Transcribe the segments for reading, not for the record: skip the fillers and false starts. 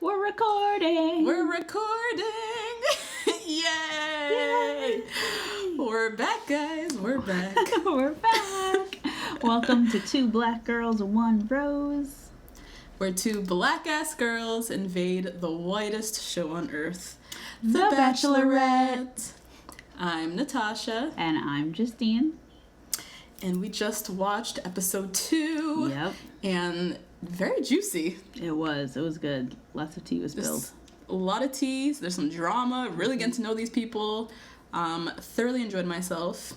We're recording. We're recording. Yay. We're back, guys. We're back. We're back. Welcome to Two Black Girls, One Rose. Where two black-ass girls invade the whitest show on earth, The Bachelorette. I'm Natasha. And I'm Justine. And we just watched episode 2. Yep. And very juicy. It was good. Lots of tea was spilled. There's a lot of tea. There's some drama. Really getting to know these people. Thoroughly enjoyed myself.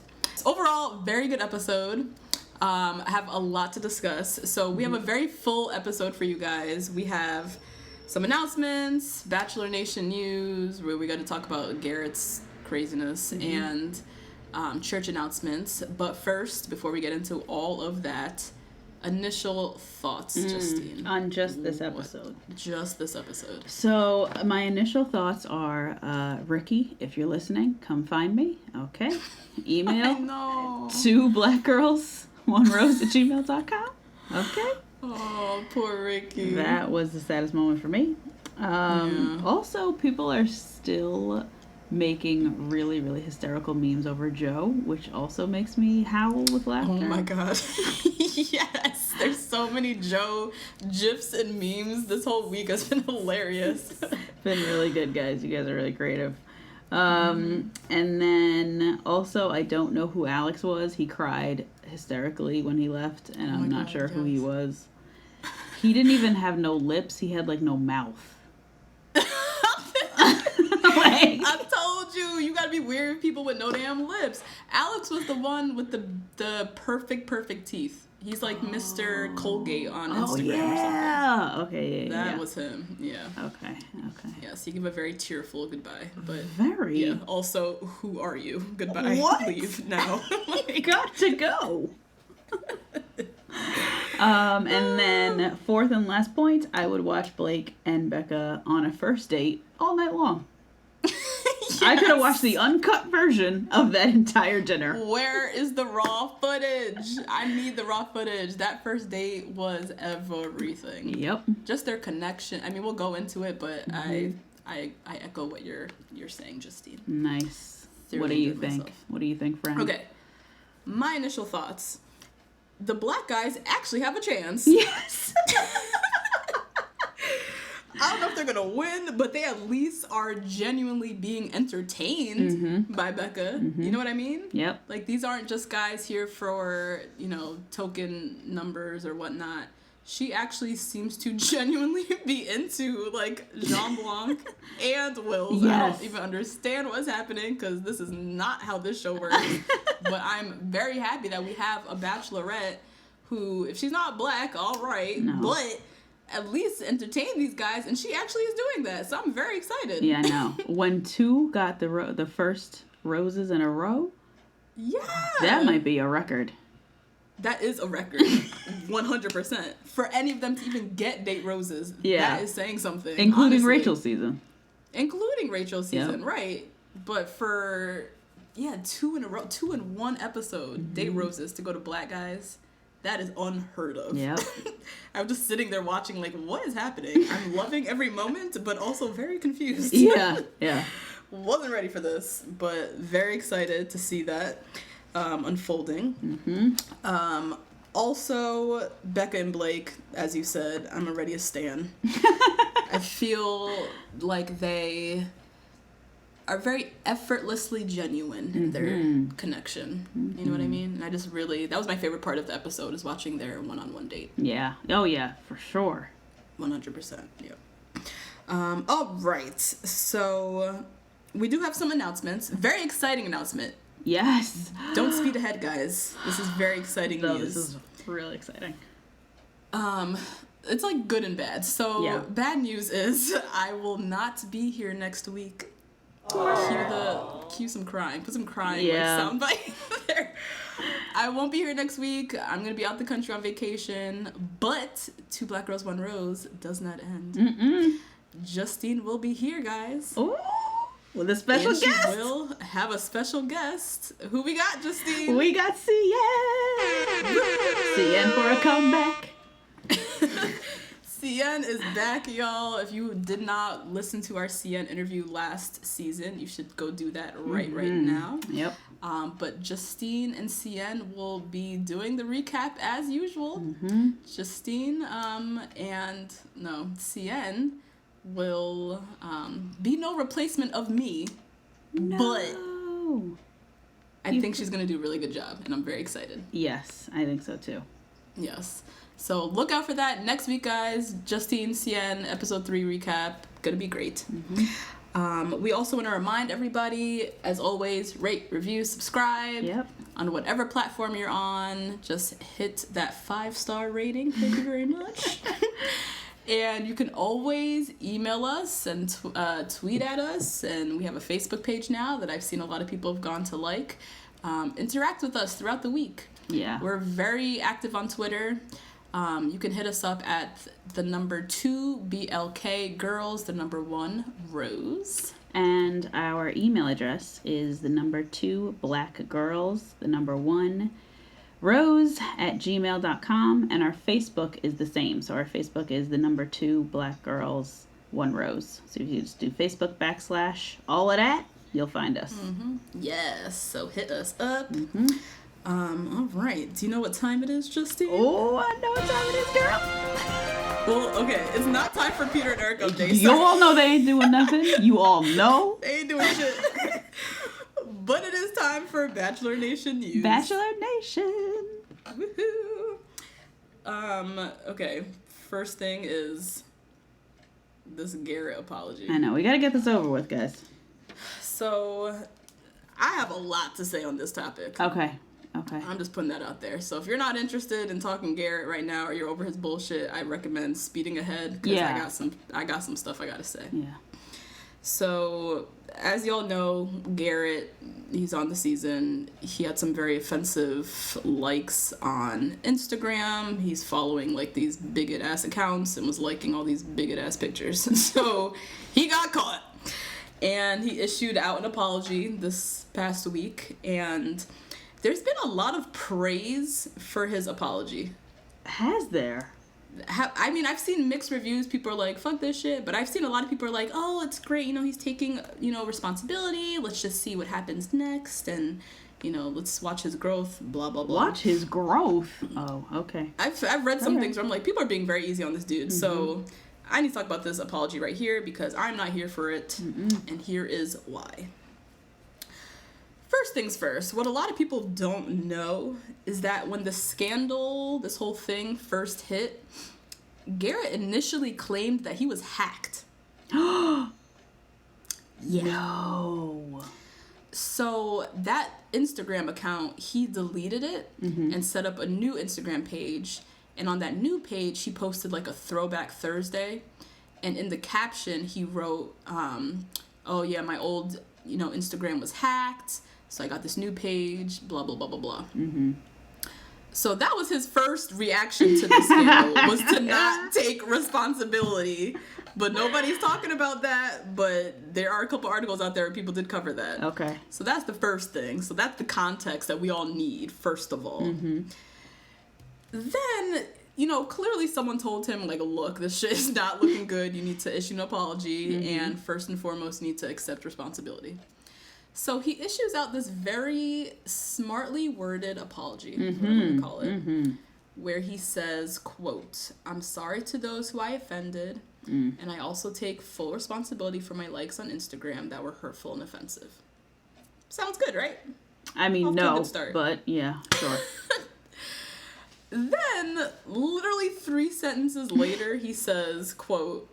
Overall, very good episode. I have a lot to discuss. So we have a very full episode for you guys. We have some announcements, Bachelor Nation news, where we got to talk about Garrett's craziness, and church announcements. But first, before we get into all of that, initial thoughts, Justine. On just this episode. Just this episode. So my initial thoughts are, Ricky, if you're listening, come find me. Okay. Email No. Two Black Girls, One Rose at gmail.com. Okay. Oh, poor Ricky. That was the saddest moment for me. Also, people are still making really, really hysterical memes over Joe, which also makes me howl with laughter. Oh my god. Yes. There's so many Joe GIFs and memes. This whole week has been hilarious. Been really good, guys. You guys are really creative. And then also, I don't know who Alex was. He cried hysterically when he left, and I'm not sure who he was. He didn't even have no lips. He had like no mouth. I told you gotta be weird with people with no damn lips. Alex was the one with the perfect teeth. He's like Mr. Colgate on Instagram or something. Okay, yeah. That was him, yeah. Okay. Yes, he gave a very tearful goodbye. But very. Yeah, also, who are you? Goodbye. What? Leave now. Got to go. And then fourth and last point, I would watch Blake and Becca on a first date all night long. Yes. I could have watched the uncut version of that entire dinner. Where is the raw footage? I need the raw footage. That first date was everything. Yep. Just their connection. I mean, we'll go into it, but I echo what you're saying, Justine. Nice. Thoroughly What do you enjoyed think? myself. What do you think, friend? Okay. My initial thoughts. The black guys actually have a chance. Yes. I don't know if they're going to win, but they at least are genuinely being entertained by Becca. You know what I mean? Yep. Like, these aren't just guys here for, token numbers or whatnot. She actually seems to genuinely be into, like, Jean Blanc and Wills. Yes. I don't even understand what's happening because this is not how this show works. But I'm very happy that we have a bachelorette who, if she's not black, all right, but at least entertain these guys, and she actually is doing that, so I'm very excited. Yeah, I know. When two got the first roses in a row, that might be a record. That is a record, 100%. For any of them to even get date roses, that is saying something. Including honestly. Rachel's season. Including Rachel's season, right. But for, 2 in a row, 2 in one episode, date roses to go to black guys, that is unheard of. Yep. I'm just sitting there watching, like, what is happening? I'm loving every moment, but also very confused. Yeah. Wasn't ready for this, but very excited to see that unfolding. Also, Becca and Blake, as you said, I'm already a stan. I feel like they are very effortlessly genuine in their connection. You know what I mean? And I just really, that was my favorite part of the episode, is watching their one-on-one date. Yeah. Oh, yeah, for sure. 100%, yeah. All right, so we do have some announcements. Very exciting announcement. Yes. Don't speed ahead, guys. This is very exciting news. This is really exciting. It's like good and bad. So bad news is I will not be here next week. Cue some crying. Put some crying soundbite there. I won't be here next week. I'm gonna be out the country on vacation. But Two Black Girls, One Rose does not end. Justine will be here, guys. Ooh, with a special guest. She will have a special guest. Who we got, Justine? We got CN. CN for a comeback. CN is back, y'all. If you did not listen to our CN interview last season, you should go do that right now. Yep. But Justine and CN will be doing the recap as usual. Justine and CN will be no replacement of me. No. But I think she's going to do a really good job, and I'm very excited. Yes, I think so too. Yes. So look out for that next week, guys. Justine, CN, episode 3 recap. Gonna be great. We also want to remind everybody, as always, rate, review, subscribe. Yep. On whatever platform you're on. Just hit that 5-star rating. Thank you very much. And you can always email us and tweet at us. And we have a Facebook page now that I've seen a lot of people have gone to like. Interact with us throughout the week. Yeah. We're very active on Twitter. You can hit us up at the number 2 BLK Girls, the number 1 Rose. And our email address is the number 2 Black Girls, the number 1 Rose at gmail.com. And our Facebook is the same. So our Facebook is the number 2 Black Girls, 1 Rose. So if you just do Facebook / all of that, you'll find us. Yes. So hit us up. All right. Do you know what time it is, Justine? Oh, I know what time it is, girl. Well, okay. It's not time for Peter and Eric updates. You all know they ain't doing nothing. You all know. They ain't doing shit. But it is time for Bachelor Nation news. Bachelor Nation. Woohoo. Okay. First thing is this Garrett apology. I know. We got to get this over with, guys. So, I have a lot to say on this topic. Okay. I'm just putting that out there. So if you're not interested in talking Garrett right now, or you're over his bullshit, I recommend speeding ahead because I got some stuff I gotta say. Yeah. So as y'all know, Garrett, he's on the season. He had some very offensive likes on Instagram. He's following like these bigot ass accounts and was liking all these bigot ass pictures. So he got caught. And he issued out an apology this past week, and there's been a lot of praise for his apology. Has there? I mean, I've seen mixed reviews. People are like, fuck this shit. But I've seen a lot of people are like, oh, it's great. He's taking, responsibility. Let's just see what happens next. And, let's watch his growth, blah, blah, blah. Watch his growth? Oh, okay. I've read some things where I'm like, people are being very easy on this dude. So I need to talk about this apology right here because I'm not here for it. And here is why. First things first, what a lot of people don't know is that when the scandal, this whole thing first hit, Garrett initially claimed that he was hacked. No. So that Instagram account, he deleted it and set up a new Instagram page. And on that new page, he posted like a throwback Thursday. And in the caption, he wrote, oh yeah, my old, Instagram was hacked. So I got this new page, blah, blah, blah, blah, blah. So that was his first reaction to the scandal, was to not take responsibility. But nobody's talking about that. But there are a couple articles out there where people did cover that. Okay. So that's the first thing. So that's the context that we all need, first of all. Then, clearly someone told him, like, look, this shit is not looking good. You need to issue an apology. And first and foremost, you need to accept responsibility. So he issues out this very smartly worded apology, what I'm going to call it, where he says, quote, "I'm sorry to those who I offended, and I also take full responsibility for my likes on Instagram that were hurtful and offensive." Sounds good, right? I mean, no, but yeah, sure. Then, literally 3 sentences later, he says, quote,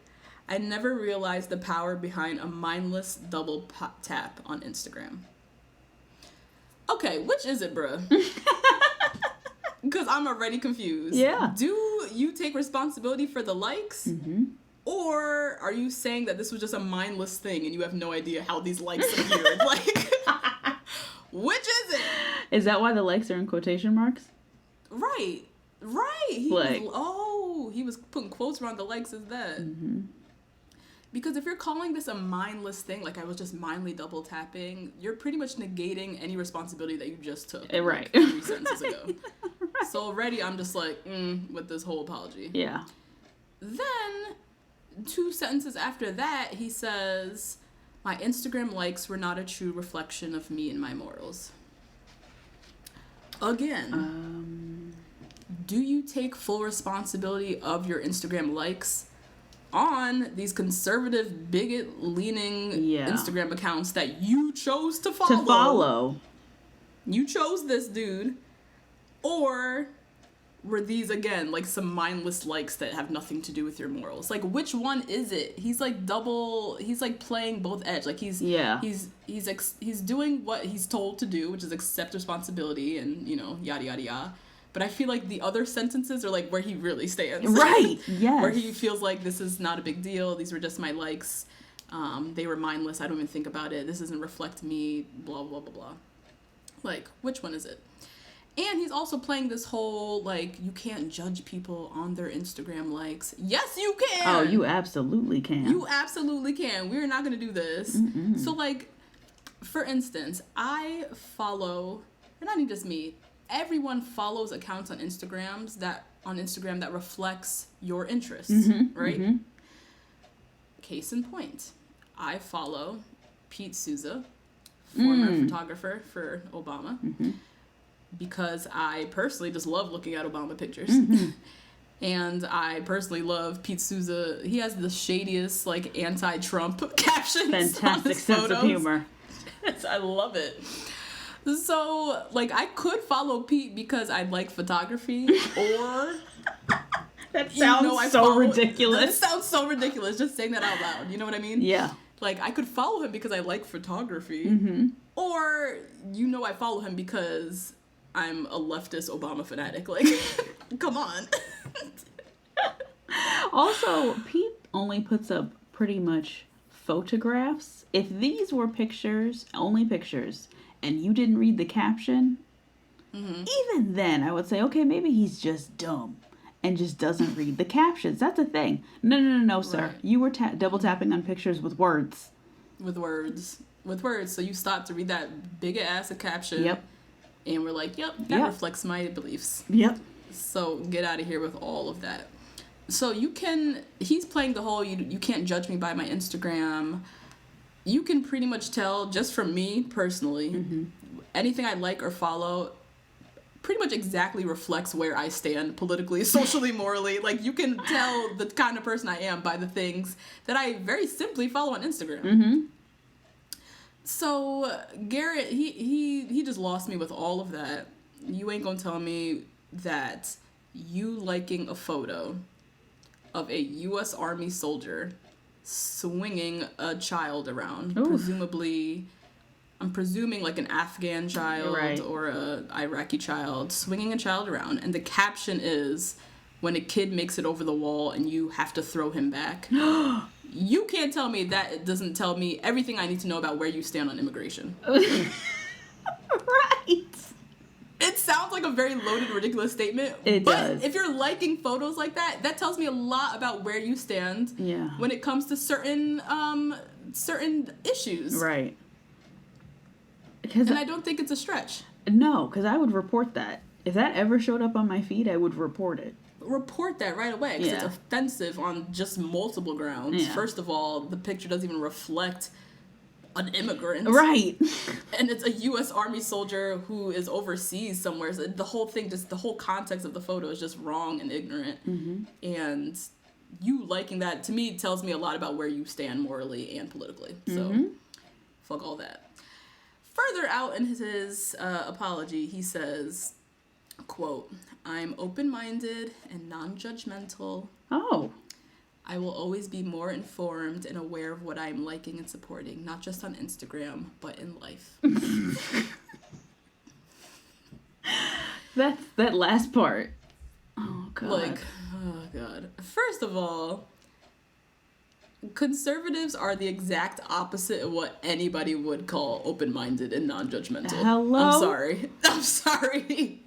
"I never realized the power behind a mindless double tap on Instagram." Okay, which is it, bruh? Because I'm already confused. Yeah. Do you take responsibility for the likes? Or are you saying that this was just a mindless thing and you have no idea how these likes appeared? Like, which is it? Is that why the likes are in quotation marks? Right. He was putting quotes around the likes as that. Because if you're calling this a mindless thing, like I was just mindly double tapping, you're pretty much negating any responsibility that you just took. Right. Like 3 sentences ago. Right. So already I'm just like, with this whole apology. Yeah. then 2 sentences after that, he says, my Instagram likes were not a true reflection of me and my morals. Again, do you take full responsibility of your Instagram likes on these conservative, bigot-leaning Instagram accounts that you chose to follow? You chose this dude. Or were these, again, like some mindless likes that have nothing to do with your morals? Like, which one is it? He's like playing both edge. Like he's doing what he's told to do, which is accept responsibility and, you know, yada, yada, yada. But I feel like the other sentences are like where he really stands. Right, yes. Where he feels like this is not a big deal. These were just my likes. They were mindless. I don't even think about it. This doesn't reflect me, blah, blah, blah, blah. Like, which one is it? And he's also playing this whole, like, you can't judge people on their Instagram likes. Yes, you can! Oh, you absolutely can. You absolutely can. We're not going to do this. Mm-mm. So, like, for instance, I follow, and not even just me, everyone follows accounts on Instagram that reflects your interests, right? Mm-hmm. Case in point, I follow Pete Souza, former photographer for Obama, because I personally just love looking at Obama pictures. And I personally love Pete Souza. He has the shadiest, like, anti-Trump captions. Fantastic sense of humor. I love it. So, like, I could follow Pete because I like photography, or... That sounds so ridiculous. That sounds so ridiculous, just saying that out loud. You know what I mean? Yeah. Like, I could follow him because I like photography, or, you know, I follow him because I'm a leftist Obama fanatic. Like, come on. Also, Pete only puts up pretty much photographs. If these were pictures, only pictures, and you didn't read the caption, even then I would say, okay, maybe he's just dumb and just doesn't read the captions. That's a thing. No, sir. Right. You were double tapping on pictures with words. With words. So you stopped to read that big ass caption. Yep. And we're like, yep, that reflects my beliefs. Yep. So get out of here with all of that. So he's playing the whole, you can't judge me by my Instagram. You can pretty much tell, just from me personally, anything I like or follow pretty much exactly reflects where I stand politically, socially, morally. Like, you can tell the kind of person I am by the things that I very simply follow on Instagram. So Garrett, he just lost me with all of that. You ain't gonna tell me that you liking a photo of a U.S. Army soldier swinging a child around, I'm presuming like an Afghan child or a Iraqi child, swinging a child around, and the caption is, when a kid makes it over the wall and you have to throw him back. You can't tell me that it doesn't tell me everything I need to know about where you stand on immigration. Right. It sounds like a very loaded, ridiculous statement. It does. But if you're liking photos like that, that tells me a lot about where you stand when it comes to certain issues. Right. And I don't think it's a stretch. No, because I would report that. If that ever showed up on my feed, I would report it. Report that right away, because it's offensive on just multiple grounds. Yeah. First of all, the picture doesn't even reflect an immigrant. Right. And it's a U.S. Army soldier who is overseas somewhere. So the whole thing, just the whole context of the photo is just wrong and ignorant. And you liking that, to me, tells me a lot about where you stand morally and politically. So, fuck all that. Further out in his apology, he says, quote, I'm open-minded and non-judgmental. Oh. I will always be more informed and aware of what I'm liking and supporting, not just on Instagram, but in life. That last part. Oh, God. Like, oh, God. First of all, conservatives are the exact opposite of what anybody would call open-minded and non-judgmental. Hello? I'm sorry.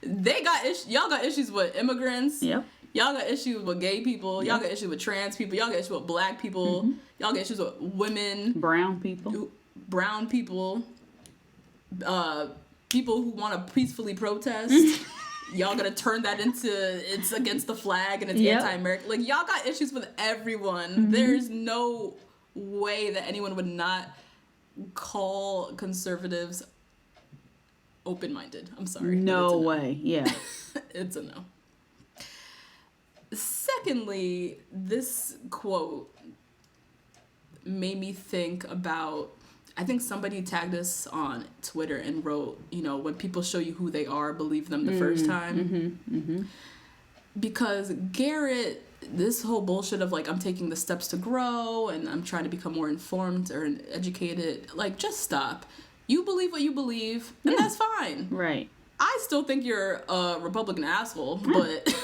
Y'all got issues with immigrants. Yep. Y'all got issues with gay people. Y'all got issues with trans people. Y'all got issues with black people. Y'all got issues with women. Brown people. People who want to peacefully protest. y'all gonna turn that into it's against the flag and it's anti-American. Like, y'all got issues with everyone. There's no way that anyone would not call conservatives open-minded. I'm sorry. No way. Yeah. It's a no. Secondly, this quote made me think about, I think somebody tagged us on Twitter and wrote, when people show you who they are, believe them the first time. Because Garrett, this whole bullshit of, like, I'm taking the steps to grow and I'm trying to become more informed or educated, like, just stop. You believe what you believe, and that's fine. Right. I still think you're a Republican asshole, but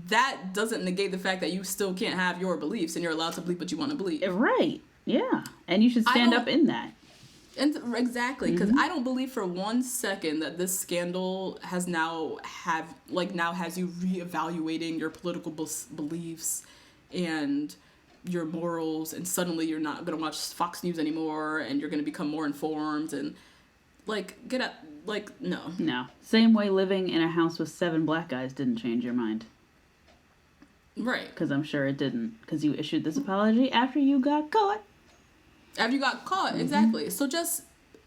that doesn't negate the fact that you still can't have your beliefs and you're allowed to believe what you want to believe. Right. Yeah. And you should stand up in that. And exactly, because I don't believe for 1 second that this scandal has now has you reevaluating your political beliefs and your morals, and suddenly you're not going to watch Fox News anymore and you're going to become more informed and, like, get up. Like, no. No. Same way living in a house with 7 black guys didn't change your mind. Right. Because I'm sure it didn't. Because you issued this apology after you got caught. After you got caught, exactly. So just,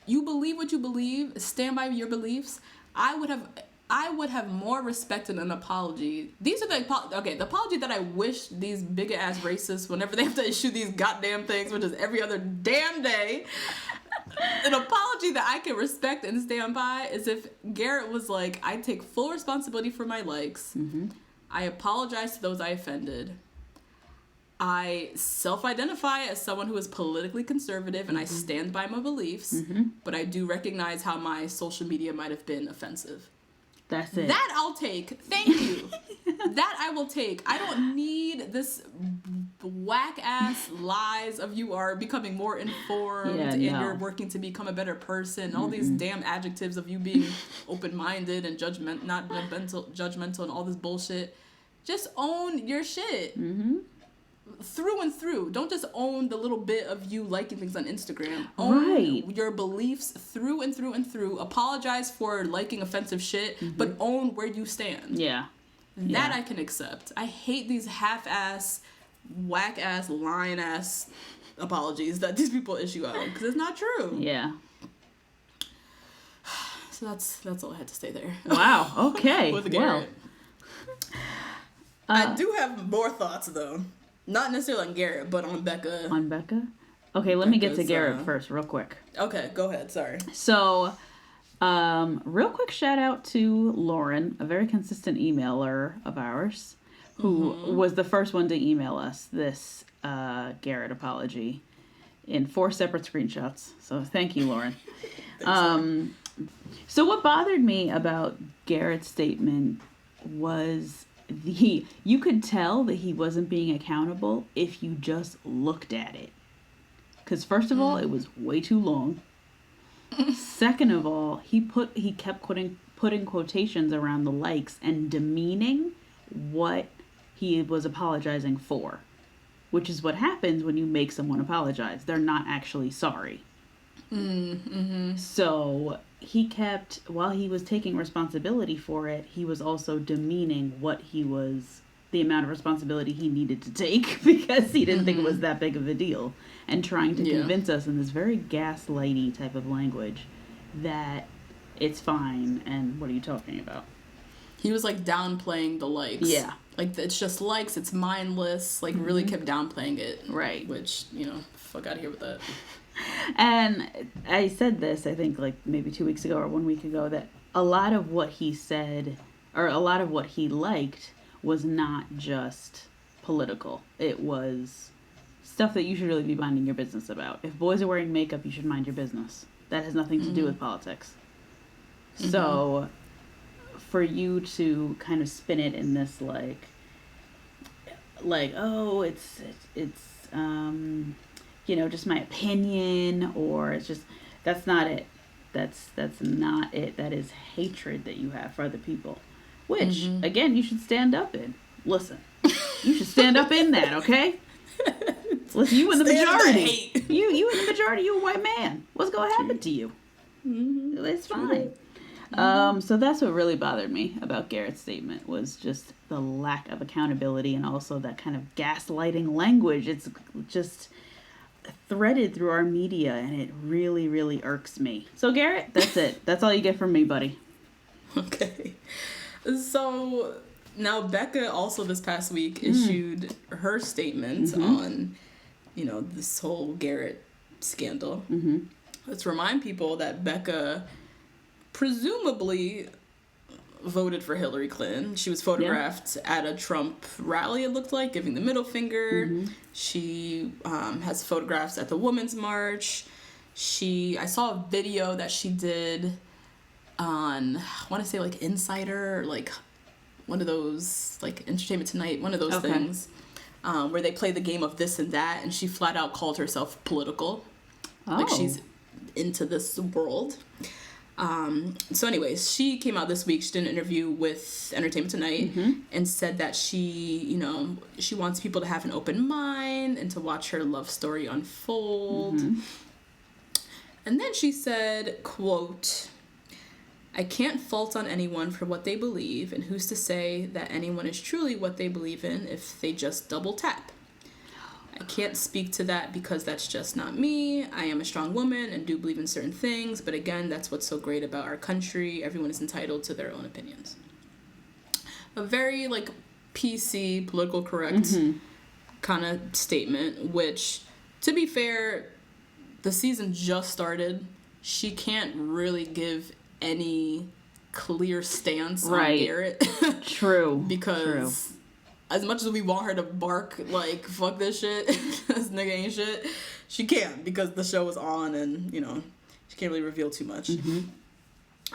you believe what you believe, stand by your beliefs. I would have more respect in an apology. These are the apology that I wish these big ass racists, whenever they have to issue these goddamn things, which is every other damn day, an apology that I can respect and stand by is if Garrett was like, I take full responsibility for my likes. I apologize to those I offended. I self-identify as someone who is politically conservative and I stand by my beliefs, but I do recognize how my social media might have been offensive. That's it. That I'll take. Thank you. That I will take. I don't need this whack-ass lies of you are becoming more informed and you're working to become a better person. All these damn adjectives of you being open-minded and not judgmental and all this bullshit. Just own your shit. Through and through. Don't just own the little bit of you liking things on Instagram. Own your beliefs through and through and through. Apologize for liking offensive shit, but own where you stand. That I can accept. I hate these half-ass, whack-ass, lying-ass apologies that these people issue out, because it's not true. So that's all I had to say there. Wow. Okay. With Garrett. I do have more thoughts, though. Not necessarily on Garrett, but on Becca. On Becca? Okay, let me get to Garrett first, real quick. Okay, go ahead. Sorry. So, real quick shout out to Lauren, a very consistent emailer of ours, who was the first one to email us this Garrett apology in 4 separate screenshots. So thank you, Lauren. So what bothered me about Garrett's statement was you could tell that he wasn't being accountable if you just looked at it. Because first of all, it was way too long. Second of all, he kept putting quotations around the likes and demeaning what he was apologizing for, which is what happens when you make someone apologize. They're not actually sorry. So he kept, while he was taking responsibility for it, he was also demeaning the amount of responsibility he needed to take because he didn't think it was that big of a deal, and trying to convince us in this very gaslighty type of language that it's fine and what are you talking about? He was like downplaying the likes. Like, it's just likes, it's mindless, like really kept downplaying it. Right. Which, fuck out of here with that. And I said this, I think, like maybe 2 weeks ago or 1 week ago, that a lot of what he said, or a lot of what he liked, was not just political. It was stuff that you should really be minding your business about. If boys are wearing makeup, you should mind your business. That has nothing to do with politics. So, for you to kind of spin it in this like oh, it's just my opinion, or it's just, that's not it. That's not it. That is hatred that you have for other people, which again, you should stand up in. Listen, you should stand up in that, okay? Listen, you in the majority. You in the majority. You a white man. What's gonna happen to you? It's fine. So that's what really bothered me about Garrett's statement, was just the lack of accountability and also that kind of gaslighting language. It's just threaded through our media, and it really, really irks me. So Garrett, that's it. That's all you get from me, buddy. Okay. So now Becca also this past week issued her statement on, this whole Garrett scandal. Let's remind people that Becca presumably voted for Hillary Clinton. She was photographed at a Trump rally, it looked like, giving the middle finger. She has photographs at the Women's March. I saw a video that she did on, I want to say like Insider, or like one of those, like Entertainment Tonight, one of those things, where they play the game of this and that, and she flat out called herself political. Like she's into this world. So anyways, she came out this week, she did an interview with Entertainment Tonight and said that she wants people to have an open mind and to watch her love story unfold. And then she said, quote, "I can't fault on anyone for what they believe, and who's to say that anyone is truly what they believe in if they just double tap. I can't speak to that because that's just not me. I am a strong woman and do believe in certain things, but again, that's what's so great about our country. Everyone is entitled to their own opinions." A very, like, PC, political correct kind of statement, which, to be fair, the season just started. She can't really give any clear stance on Garrett. True. Because as much as we want her to bark, like, fuck this shit, this nigga ain't shit, she can't, because the show is on and, she can't really reveal too much.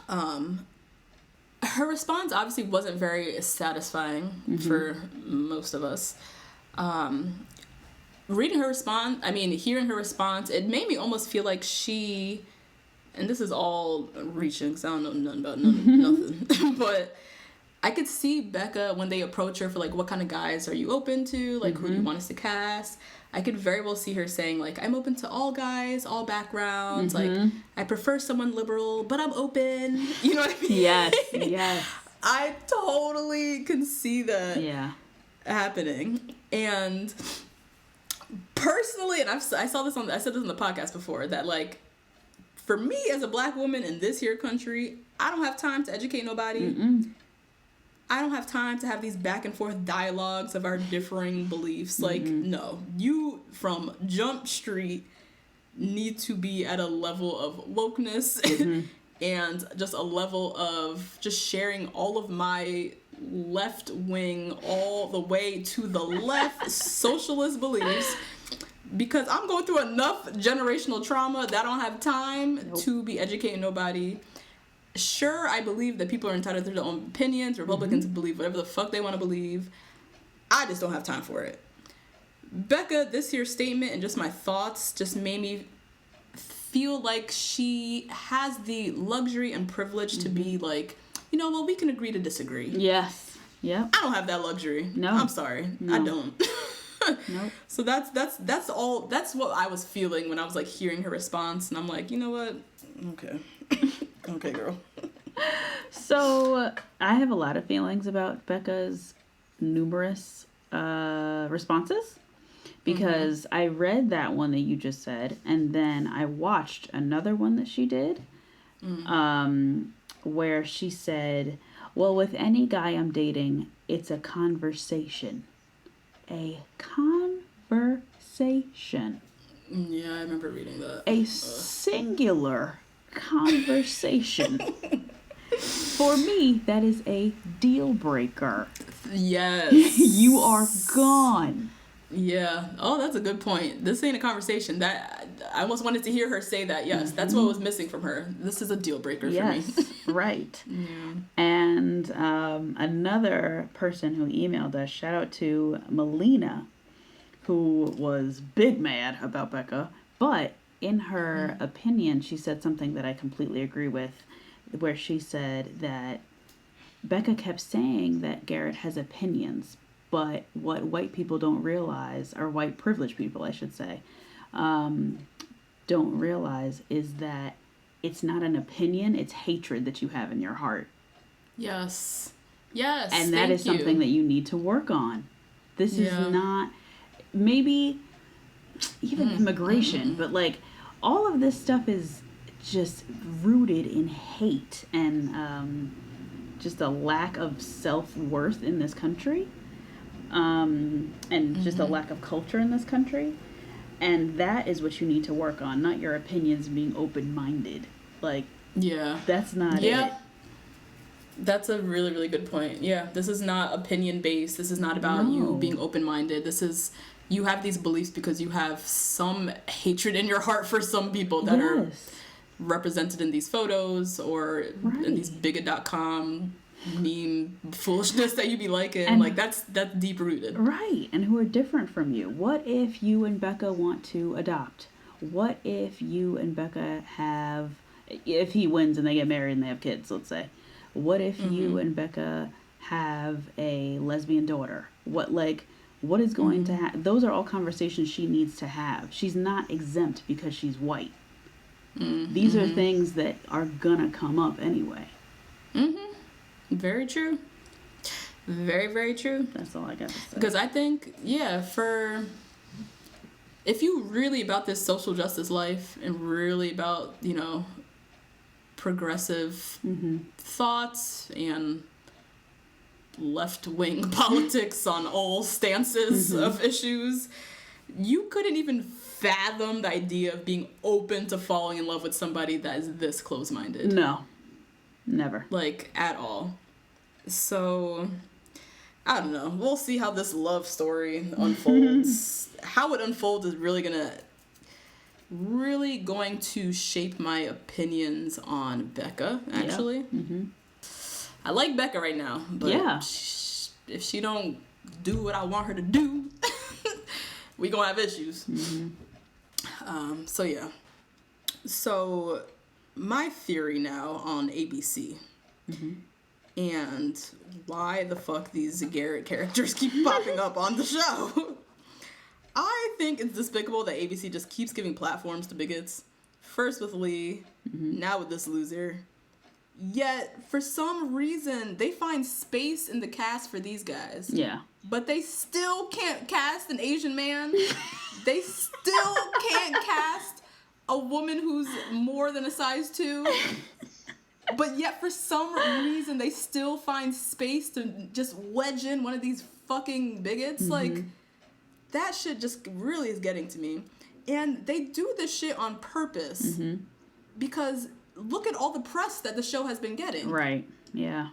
Her response obviously wasn't very satisfying for most of us. Hearing her response, it made me almost feel like she, and this is all reaching, because I don't know nothing about nothing, but I could see Becca, when they approach her for, like, what kind of guys are you open to? Like, who do you want us to cast? I could very well see her saying, like, I'm open to all guys, all backgrounds. Like, I prefer someone liberal, but I'm open. You know what I mean? Yes. I totally can see that happening. And personally, and I said this on the podcast before, that, like, for me as a black woman in this here country, I don't have time to educate nobody. I don't have time to have these back and forth dialogues of our differing beliefs. Like, no. You, from Jump Street, need to be at a level of wokeness and just a level of just sharing all of my left wing, all the way to the left socialist beliefs, because I'm going through enough generational trauma that I don't have time to be educating nobody. Sure, I believe that people are entitled to their own opinions. Republicans believe whatever the fuck they want to believe. I just don't have time for it. Becca, this here statement and just my thoughts just made me feel like she has the luxury and privilege to be like, well, we can agree to disagree. Yes. Yep. I don't have that luxury. No. I'm sorry. No. I don't. Nope. So that's all. That's what I was feeling when I was, like, hearing her response, and I'm like, you know what? Okay. Okay, girl. So I have a lot of feelings about Becca's numerous responses, because I read that one that you just said, and then I watched another one that she did, where she said, well, with any guy I'm dating, it's a conversation. A conversation. Yeah, I remember reading that. A singular conversation. For me, that is a deal breaker. Yes. You are gone. Yeah. Oh, that's a good point. This ain't a conversation. That I almost wanted to hear her say that. Yes, that's what was missing from her. This is a deal breaker for me. Right. Yeah. And another person who emailed us, shout out to Melina, who was big mad about Becca, but in her opinion, she said something that I completely agree with, where she said that Becca kept saying that Garrett has opinions, but what white people don't realize, or white privileged people, I should say, don't realize, is that it's not an opinion, it's hatred that you have in your heart. Yes. Yes. And that is something that you need to work on. This is not, maybe even immigration, but like all of this stuff is just rooted in hate and just a lack of self-worth in this country, and just a lack of culture in this country. And that is what you need to work on, not your opinions being open-minded. Like, that's not it. That's a really, really good point. Yeah, this is not opinion-based. This is not about you being open-minded. This is, you have these beliefs because you have some hatred in your heart for some people that are represented in these photos or in these bigot.com meme foolishness that you be liking. And like, that's deep-rooted. Right, and who are different from you. What if you and Becca want to adopt? What if you and Becca have, if he wins and they get married and they have kids, let's say. What if you and Becca have a lesbian daughter? What is going to happen? Those are all conversations she needs to have. She's not exempt because she's white. These are things that are gonna come up anyway. Very true. Very, very true. That's all I got to say. Because I think, if you really about this social justice life and really about, progressive thoughts and left-wing politics on all stances of issues, you couldn't even fathom the idea of being open to falling in love with somebody that is this close-minded. No. Never. Like, at all. So, I don't know. We'll see how this love story unfolds. How it unfolds is really going to shape my opinions on Becca, actually. I like Becca right now, but if she don't do what I want her to do, we gonna have issues. So my theory now on ABC and why the fuck these Garrett characters keep popping up on the show. I think it's despicable that ABC just keeps giving platforms to bigots. First with Lee, now with this loser. Yet, for some reason, they find space in the cast for these guys. Yeah. But they still can't cast an Asian man. They still can't cast a woman who's more than a size 2. But yet, for some reason, they still find space to just wedge in one of these fucking bigots. Like, that shit just really is getting to me. And they do this shit on purpose. Because look at all the press that the show has been getting. Right. Yeah.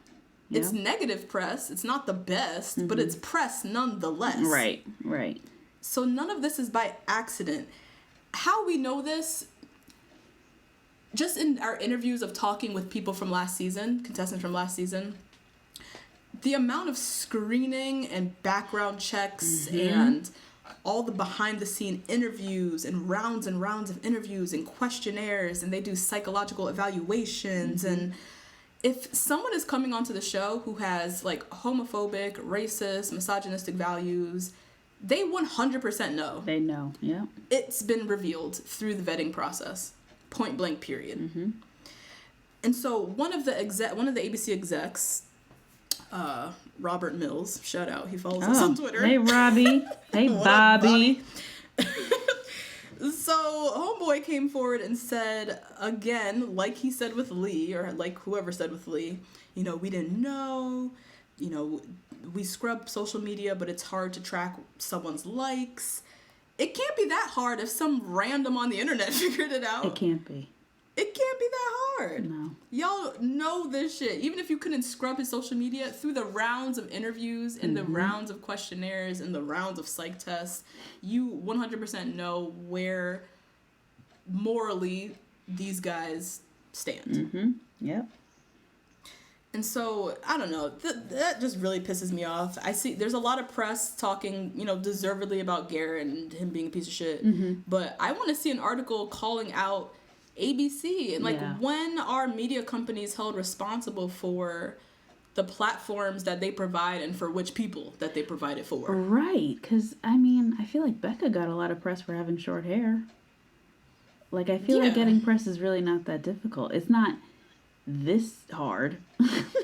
It's negative press. It's not the best, but it's press nonetheless. Right. Right. So none of this is by accident. How we know this, just in our interviews of talking with people from last season, contestants from last season, the amount of screening and background checks and all the behind-the-scene interviews and rounds of interviews and questionnaires, and they do psychological evaluations. And if someone is coming onto the show who has, like, homophobic, racist, misogynistic values, they 100% know. They know, yeah. It's been revealed through the vetting process, point blank, period. And so one of the ABC execs, Robert Mills, shout out, he follows us on Twitter. Hey Robbie. Hey Bobby. So homeboy came forward and said, again, like he said with Lee, or like whoever said with Lee, we didn't know, we scrub social media, but it's hard to track someone's likes. It can't be that hard if some random on the internet figured it out. It can't be. It can't be that hard. No. Y'all know this shit. Even if you couldn't scrub his social media, through the rounds of interviews and the rounds of questionnaires and the rounds of psych tests, you 100% know where morally these guys stand. Yep. And so, I don't know, that just really pisses me off. I see there's a lot of press talking, deservedly about Garrett and him being a piece of shit. But I want to see an article calling out ABC and when are media companies held responsible for the platforms that they provide and for which people that they provide it for? Right, because I feel like Becca got a lot of press for having short hair. Like, I feel like getting press is really not that difficult. It's not this hard.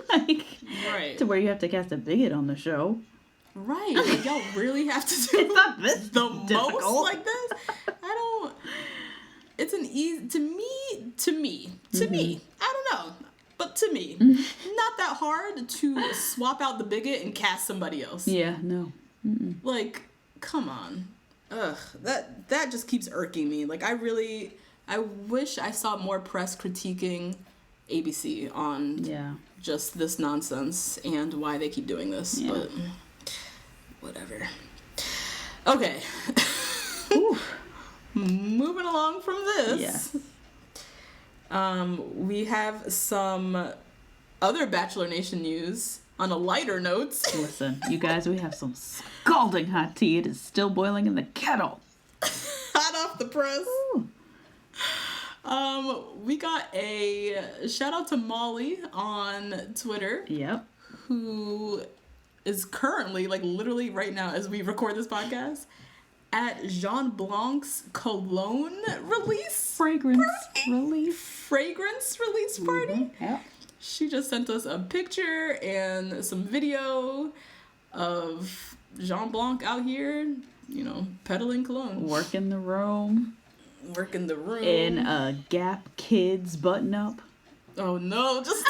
Like, right. to where you have to cast a bigot on the show. Right. Like, y'all really have to do it's not this the difficult. most like this? I don't... It's an easy... To me, I don't know. But to me, not that hard to swap out the bigot and cast somebody else. Yeah, no. Mm-mm. Like, come on. Ugh, that just keeps irking me. Like, I wish I saw more press critiquing ABC on just this nonsense and why they keep doing this. Yeah. But whatever. Okay. Moving along from this. Yes. We have some other Bachelor Nation news on a lighter note. Listen, you guys, we have some scalding hot tea. It is still boiling in the kettle. Hot off the press. Ooh. We got a shout out to Molly on Twitter. Yep. Who is currently, like literally right now as we record this podcast, at Jean Blanc's cologne release. Fragrance release party. Yep. She just sent us a picture and some video of Jean Blanc out here, you know, peddling cologne. Working the room. In a Gap Kids button up. Oh no, just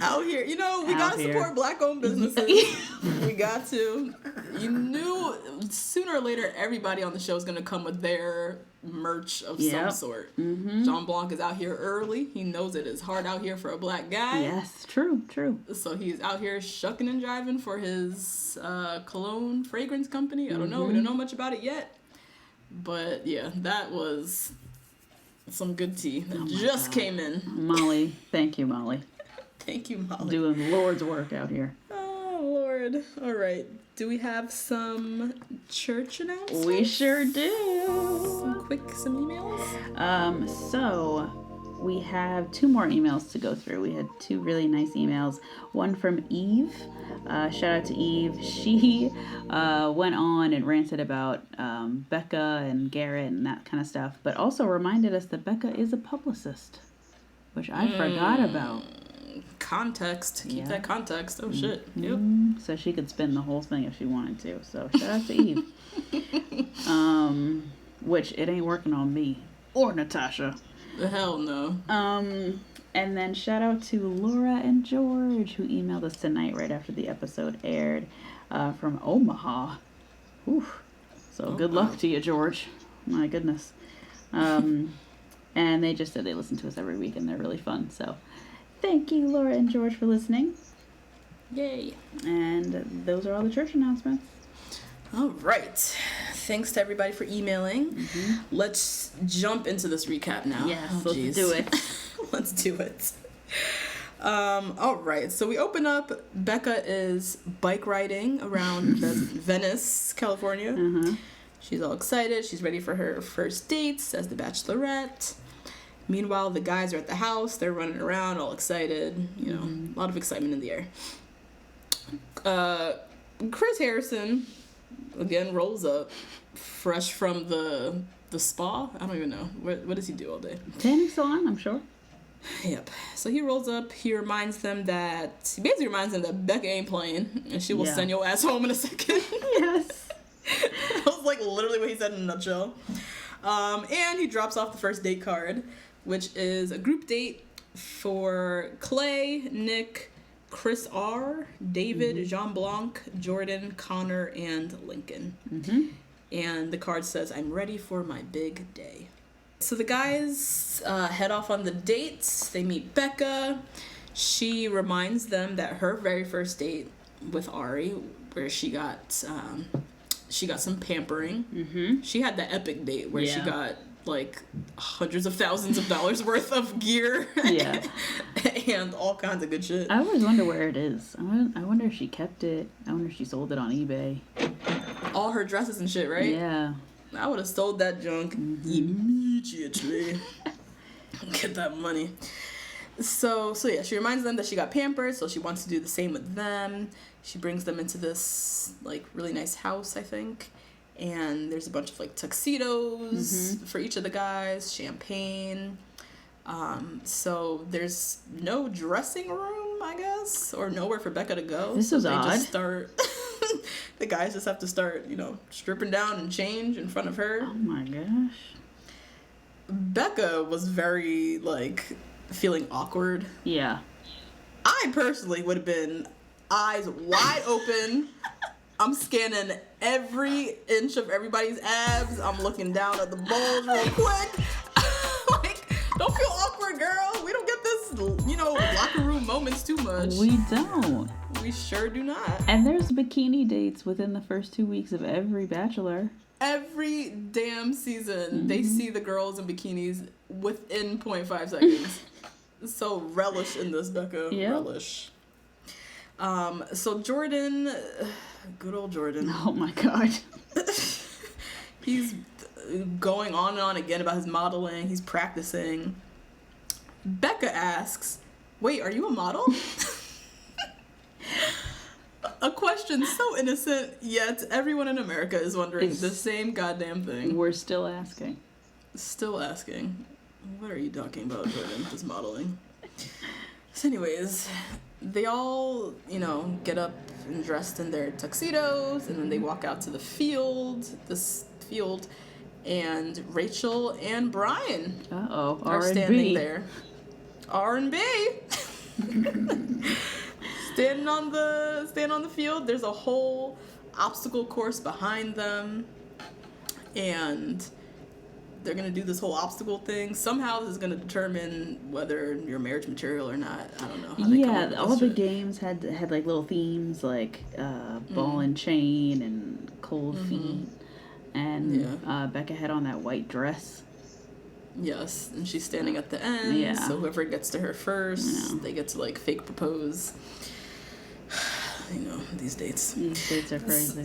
out here. You know, we gotta support Black-owned businesses. We got to. You knew sooner or later everybody on the show is gonna come with their merch of some sort. Mm-hmm. Jean Blanc is out here early. He knows it is hard out here for a black guy. Yes, true. So he's out here shucking and jiving for his cologne fragrance company. I don't know. We don't know much about it yet. But yeah, that was some good tea that just came in. Molly. Thank you, Molly. Thank you, Molly. Doing Lord's work out here. Oh, Lord. All right. Do we have some church announcements? We sure do. Some emails? So we have 2 more emails to go through. We had 2 really nice emails. One from Eve. Shout out to Eve. She went on and ranted about Becca and Garrett and that kind of stuff, but also reminded us that Becca is a publicist, which I forgot about. Context. Keep that context. Oh, shit. Yep. So she could spin the whole thing if she wanted to. So shout out to Eve. Which it ain't working on me or Natasha. The hell no. And then shout out to Laura and George who emailed us tonight right after the episode aired from Omaha. Whew. So good luck to you, George. My goodness. And they just said they listen to us every week and they're really fun. So thank you, Laura and George, for listening. Yay. And those are all the church announcements. All right. Thanks to everybody for emailing. Mm-hmm. Let's jump into this recap now. Yes, let's do it. Let's do it. All right. So we open up. Becca is bike riding around Venice, California. Mm-hmm. She's all excited. She's ready for her first dates as the Bachelorette. Meanwhile, the guys are at the house. They're running around, all excited. You know, a lot of excitement in the air. Chris Harrison, again, rolls up, fresh from the spa. I don't even know. What does he do all day? Tanning salon, I'm sure. Yep. So he rolls up. He basically reminds them that Becca ain't playing, and she will send your ass home in a second. Yes. That was like literally what he said in a nutshell. And he drops off the first date card, which is a group date for Clay, Nick, Chris R., David, Jean Blanc, Jordan, Connor, and Lincoln. Mm-hmm. And the card says, "I'm ready for my big day." So the guys head off on the dates. They meet Becca. She reminds them that her very first date with Ari, where she got some pampering. Mm-hmm. She had the epic date where she got like hundreds of thousands of dollars worth of gear. Yeah. And all kinds of good shit. I always wonder where it is. I wonder if she kept it. I wonder if she sold it on eBay. All her dresses and shit, right? Yeah. I would have sold that junk immediately. Get that money. So yeah, she reminds them that she got pampered, so she wants to do the same with them. She brings them into this like really nice house, I think. And there's a bunch of like tuxedos for each of the guys, champagne. So there's no dressing room, I guess, or nowhere for Becca to go. This is odd. Just start. The guys just have to start, stripping down and change in front of her. Oh my gosh. Becca was very feeling awkward. Yeah. I personally would have been eyes wide open. I'm scanning every inch of everybody's abs. I'm looking down at the balls real quick. Don't feel awkward, girl. We don't get this, locker room moments too much. We don't. We sure do not. And there's bikini dates within the first 2 weeks of every Bachelor. Every damn season, they see the girls in bikinis within 0.5 seconds. So relish in this, Becca. Yep. Relish. So Jordan, good old Jordan. Oh my God. He's going on and on again about his modeling. He's practicing. Becca asks, "Wait, are you a model?" A question so innocent, yet everyone in America is wondering the same goddamn thing. We're still asking. Still asking. What are you talking about, Jordan? This modeling. So anyways, they all, get up and dressed in their tuxedos, and then they walk out to the field, and Rachel and Brian are standing there. R&B. Standing on the field. There's a whole obstacle course behind them, and they're gonna do this whole obstacle thing. Somehow this is gonna determine whether you're marriage material or not. I don't know how they come up with all this the shit. games had little themes like ball and chain and cold feet, and Becca had on that white dress. Yes, and she's standing at the end. Yeah. So whoever gets to her first, they get to fake propose. These dates. These dates are crazy.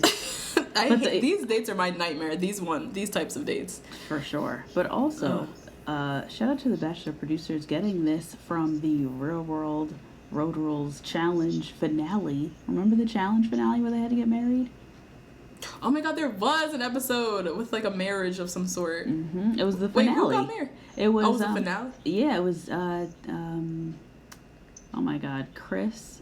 These dates are my nightmare. These types of dates. For sure. But also, shout out to the Bachelor producers getting this from the Real World Road Rules Challenge finale. Remember the challenge finale where they had to get married? Oh my God, there was an episode with a marriage of some sort. Mm-hmm. It was the finale. Wait, who got married? It was, was the finale? Yeah, it was, oh my God, Chris.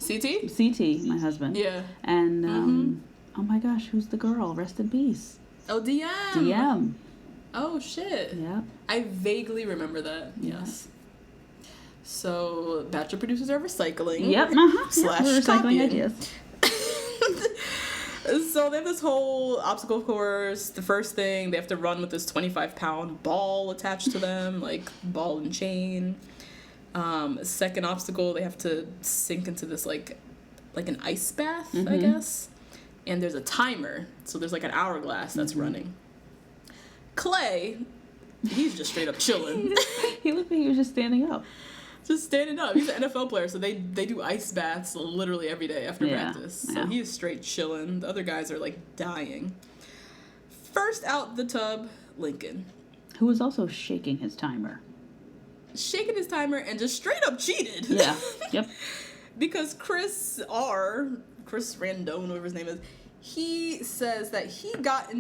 CT, my husband. Yeah. And, oh my gosh, who's the girl? Rest in peace. Oh, DM. Oh, shit. Yeah. I vaguely remember that. Yes. So, Bachelor producers are recycling. Yep. Slash recycling copying. ideas. So they have this whole obstacle course. The first thing, they have to run with this 25-pound ball attached to them, ball and chain. Second obstacle, they have to sink into this an ice bath, I guess. And there's a timer, so there's an hourglass that's running. Clay, he's just straight up chilling. He looked like he was just standing up. Just standing up. He's an NFL player, so they do ice baths literally every day after practice. So he's straight chilling. The other guys are dying. First out the tub, Lincoln. Who was also shaking his timer. Shaking his timer and just straight up cheated. Yeah. Yep. Because Chris Randone, whatever his name is, he says that Lincoln got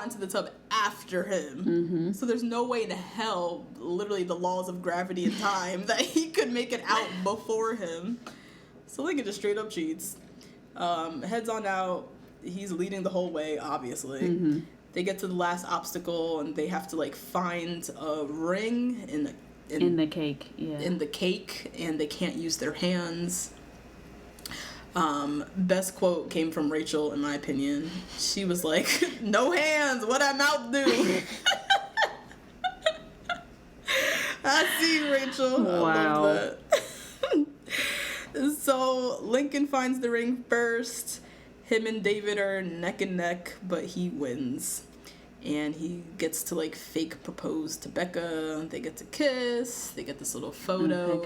into the tub after him. So there's no way in hell, literally the laws of gravity and time, that he could make it out before him. So Lincoln just straight up cheats. Heads on out. He's leading the whole way, obviously. They get to the last obstacle and they have to find a ring in the cake. Yeah. In the cake, and they can't use their hands. Best quote came from Rachel, in my opinion. She was like, "No hands, what I mouth do?" I see, Rachel. Wow. I love that. So Lincoln finds the ring first. Him and David are neck and neck, but he wins. And he gets to fake propose to Becca. They get to kiss. They get this little photo.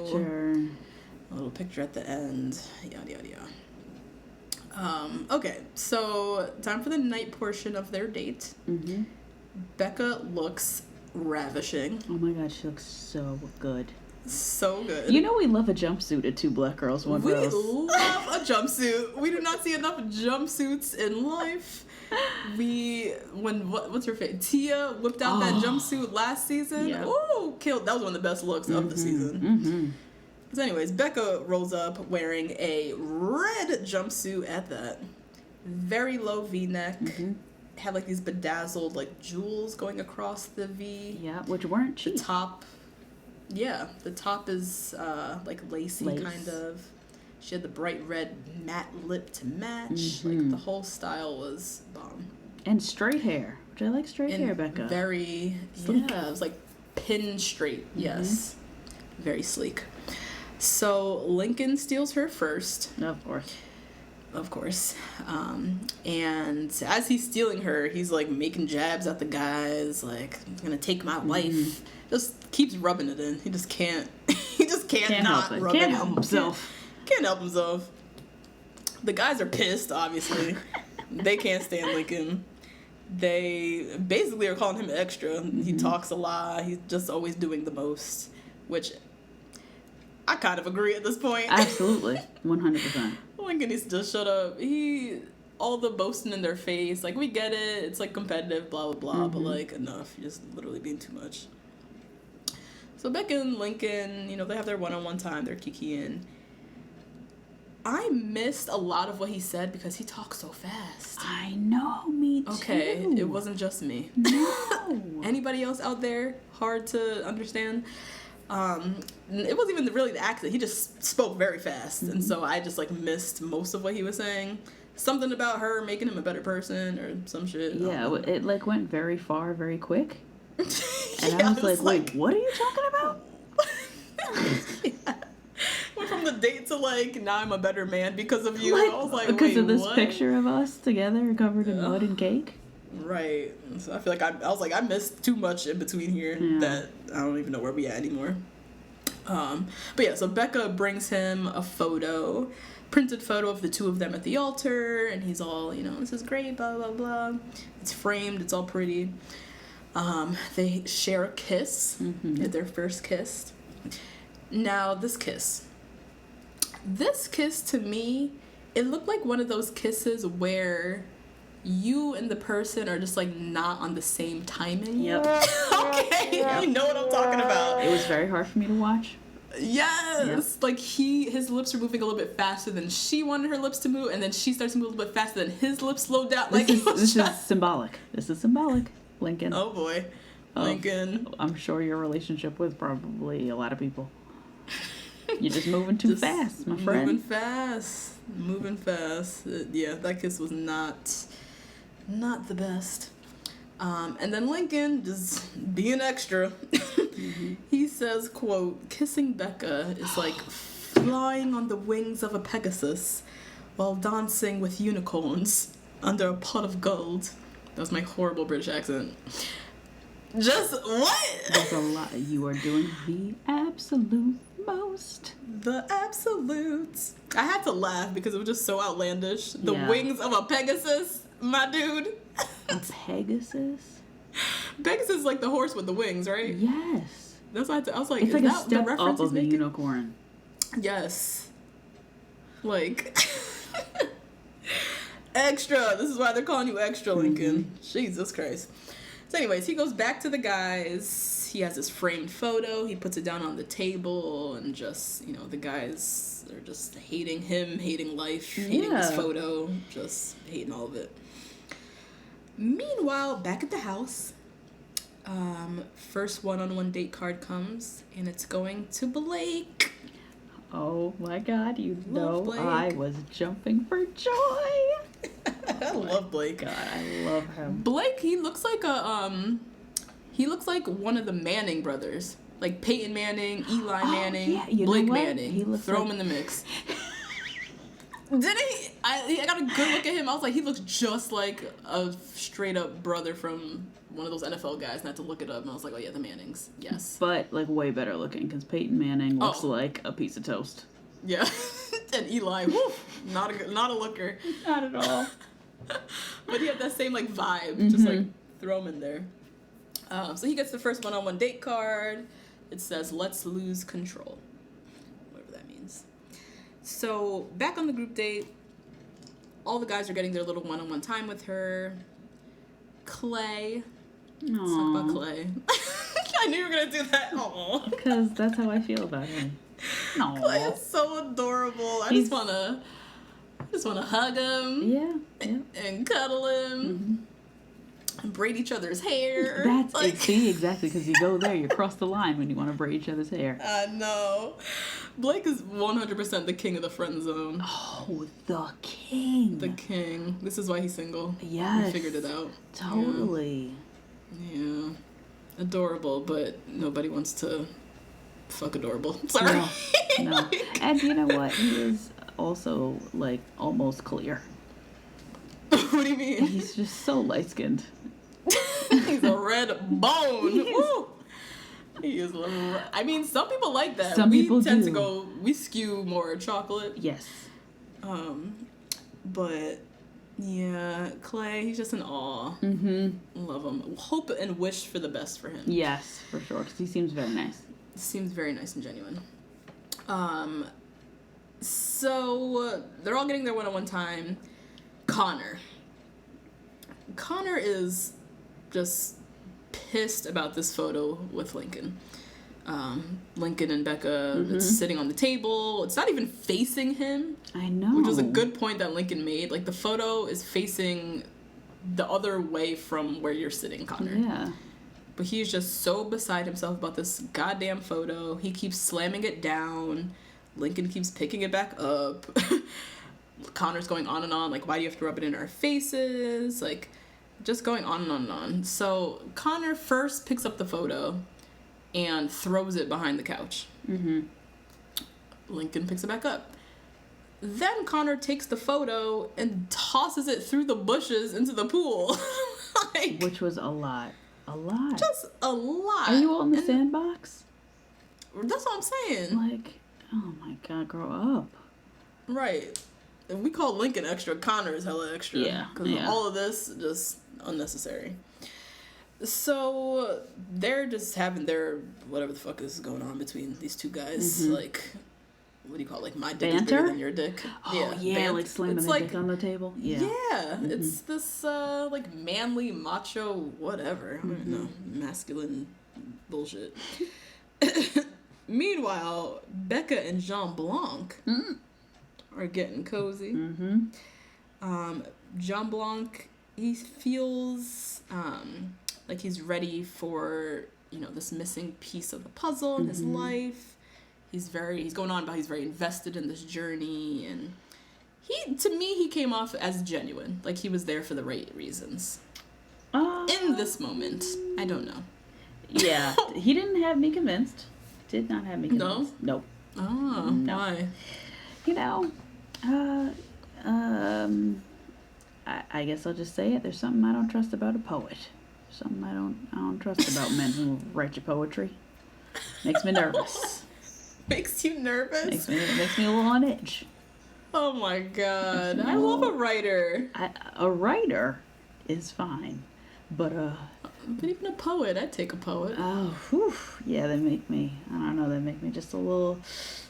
A little picture at the end. Yada, yada, yada. Okay, so time for the night portion of their date. Becca looks ravishing. Oh my God, she looks so good. So good. You know we love a jumpsuit at Two Black Girls, One We Rose. love a jumpsuit. We do not see enough jumpsuits in life. What's her face? Tia whipped out that jumpsuit last season. Yep. Ooh, killed. That was one of the best looks of the season. Mm-hmm. So anyways, Becca rolls up wearing a red jumpsuit at that. Very low V-neck. Mm-hmm. Had like these bedazzled like jewels going across the V. Yeah, which weren't cheap. The top is like lacy kind of. She had the bright red matte lip to match. Mm-hmm. Like the whole style was bomb. And straight hair, which I like straight hair, Becca. Very sleek. Yeah, it was like pin straight. Yes, very sleek. So Lincoln steals her first. Of course. And as he's stealing her, he's like making jabs at the guys, like, I'm gonna take my wife. Just keeps rubbing it in. He just can't not rub it in. Can't help himself. Can't help himself. The guys are pissed, obviously. They can't stand Lincoln. They basically are calling him extra. He talks a lot. He's just always doing the most, which I kind of agree at this point. Absolutely. 100%. Lincoln needs to just shut up. All the boasting in their face, like, we get it, it's like competitive, blah blah blah, but like, enough. You're just literally being too much. So Becca and Lincoln, they have their one-on-one time, they're kikiing. I missed a lot of what he said because he talks so fast. I know, me too. Okay, it wasn't just me. No. Anybody else out there hard to understand? It wasn't even really the accent. He just spoke very fast, and so I just like missed most of what he was saying. Something about her making him a better person or some shit. Yeah, it like went very far, very quick. And Yeah, I was like, wait, what are you talking about? Yeah. Went from the date to like, now I'm a better man because of you. Like, I was like, because wait, of this what? picture of us together covered in mud and cake. Right. So I feel like I missed too much in between here that I don't even know where we at anymore. But yeah, so Becca brings him a printed photo of the two of them at the altar, and he's all, this is great, blah, blah, blah. It's framed, it's all pretty. They share a kiss, their first kiss. Now, this kiss to me, it looked like one of those kisses where you and the person are just like not on the same timing. Yep. Okay, Yep. You know what I'm talking about. It was very hard for me to watch. Yes, like his lips are moving a little bit faster than she wanted her lips to move, and then she starts to move a little bit faster than his lips slowed down. Like This is symbolic. This is symbolic, Lincoln. Oh boy, Lincoln. I'm sure your relationship with probably a lot of people. You're just moving too fast, my friend. Moving fast. Yeah, that kiss was not the best. And then Lincoln, just being extra, he says, quote, kissing Becca is like flying on the wings of a Pegasus while dancing with unicorns under a pot of gold. That was my horrible British accent. Just what? There's a lot. You are doing the absolute most. The absolutes. I had to laugh because it was just so outlandish. The wings of a Pegasus, my dude. A Pegasus? Pegasus is like the horse with the wings, right? Yes. That's why I was like, it's is like a that step the reference up of he's a making? unicorn. Yes. Like, extra. This is why they're calling you extra, Lincoln. Jesus Christ. So anyways, he goes back to the guys. He has this framed photo. He puts it down on the table, and just, the guys are just hating him, hating life, hating this photo, just hating all of it. Meanwhile, back at the house, first one-on-one date card comes, and it's going to Blake. Oh my God, Love Blake. I was jumping for joy. I love Blake. God, I love him. Blake, he looks like one of the Manning brothers. Like Peyton Manning, Eli Manning, Blake Manning. He looks Throw him in the mix. Didn't he? I got a good look at him. I was like, he looks just like a straight up brother from one of those NFL guys. Not to look it up, and I was like, oh yeah, the Mannings. Yes. But like way better looking because Peyton Manning looks like a piece of toast. Yeah. And Eli, not a looker. Not at all. But he had that same like vibe. Just like throw him in there. So he gets the first one-on-one date card. it says, "Let's lose control." Whatever that means. So, back on the group date, all the guys are getting their little one-on-one time with her. Clay. Aww. Let's talk about Clay. I knew you were going to do that. Aww. Because that's how I feel about him. Aww. Clay is so adorable. I just want to hug him. Yeah. And cuddle him. Mm-hmm. And braid each other's hair. That's it. See, exactly, because you go there, you cross the line when you want to braid each other's hair. I know. Blake is 100% the king of the friend zone. Oh, the king. The king. This is why he's single. Yes. We figured it out. Totally. Yeah. Adorable, but nobody wants to fuck adorable. Sorry. No. And you know what? He is also, like, almost clear. What do you mean? He's just so light-skinned. He's a red bone. Woo! He is. I mean, some people like that. Some people tend do. to go. We skew more chocolate. Yes. But yeah, Clay. He's just in awe. Mm-hmm. Love him. Hope and wish for the best for him. Yes, for sure. Because he seems very nice. Seems very nice and genuine. So they're all getting their one-on-one time. Connor is just pissed about this photo with Lincoln. Lincoln and Becca, it's sitting on the table. It's not even facing him. I know. Which was a good point that Lincoln made. Like, the photo is facing the other way from where you're sitting, Connor. Yeah. But he's just so beside himself about this goddamn photo. He keeps slamming it down. Lincoln keeps picking it back up. Connor's going on and on, like, why do you have to rub it in our faces? Like, just going on and on and on. So Connor first picks up the photo and throws it behind the couch. Mm-hmm. Lincoln picks it back up. Then Connor takes the photo and tosses it through the bushes into the pool. Like, which was a lot. A lot. Just a lot. Are you all in the sandbox? That's what I'm saying. Like, oh my God, grow up. Right. And we call Lincoln extra, Connor is hella extra. Yeah. Because all of this, just unnecessary. So, they're just having their, whatever the fuck is going on between these two guys. Mm-hmm. Like, what do you call it? Like, my dick is bigger than your dick. Oh, yeah, like slamming the dick on the table. Yeah. Yeah. Mm-hmm. It's this, like, manly, macho, whatever. I don't know. Masculine bullshit. Meanwhile, Becca and Jean Blanc are getting cozy. Mm-hmm. Jean Blanc, he feels like he's ready for, you know, this missing piece of the puzzle in his life. He's going on about he's very invested in this journey, and to me he came off as genuine, like he was there for the right reasons. In this moment, I don't know. Yeah, he didn't have me convinced. Did not have me convinced. No? Nope. Oh, no. Why? You know, I guess I'll just say it. There's something I don't trust about a poet. Something I don't trust about men who write your poetry. Makes me nervous. Makes you nervous? Makes me a little on edge. Oh my God. I love a writer. A writer is fine. But even a poet, I'd take a poet. Oh, whew. Yeah, they make me, I don't know, they make me just a little,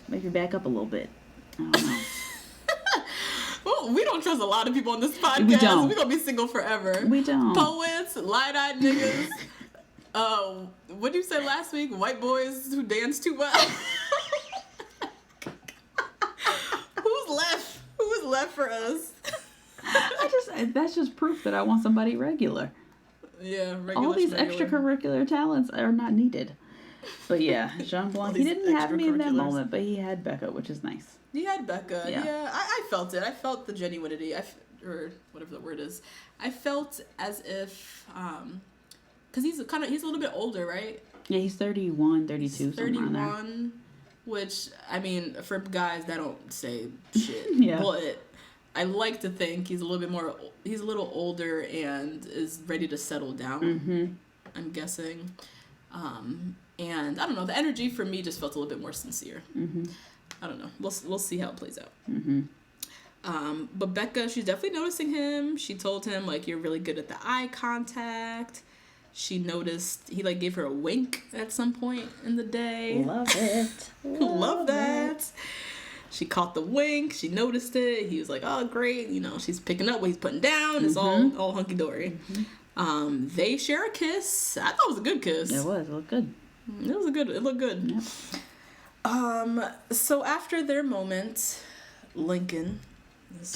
make me back up a little bit. I don't know. Well, we don't trust a lot of people on this podcast. We don't. We're going to be single forever. We don't. Poets, light-eyed niggas. What did you say last week? White boys who dance too well. Who's left for us? That's just proof that I want somebody regular. Yeah, regular. All these extracurricular talents are not needed. But yeah, Jean Blanc, he didn't have me in that moment, but he had Becca, which is nice. He had Becca, yeah. I felt it. I felt the genuinity, or whatever the word is. I felt as if, because he's a little bit older, right? Yeah, he's 31, 32, he's 31, which, I mean, for guys, that don't say shit. Yeah. But I like to think he's a little older and is ready to settle down, I'm guessing. And I don't know, the energy for me just felt a little bit more sincere. I don't know. We'll see how it plays out. But Becca, she's definitely noticing him. She told him, like, you're really good at the eye contact. She noticed he like gave her a wink at some point in the day. Love it. Love that. She caught the wink. She noticed it. He was like, "Oh, great! You know, she's picking up what he's putting down. It's all hunky dory." They share a kiss. I thought it was a good kiss. It was. It looked good. It looked good. Yep. So after their moment, Lincoln.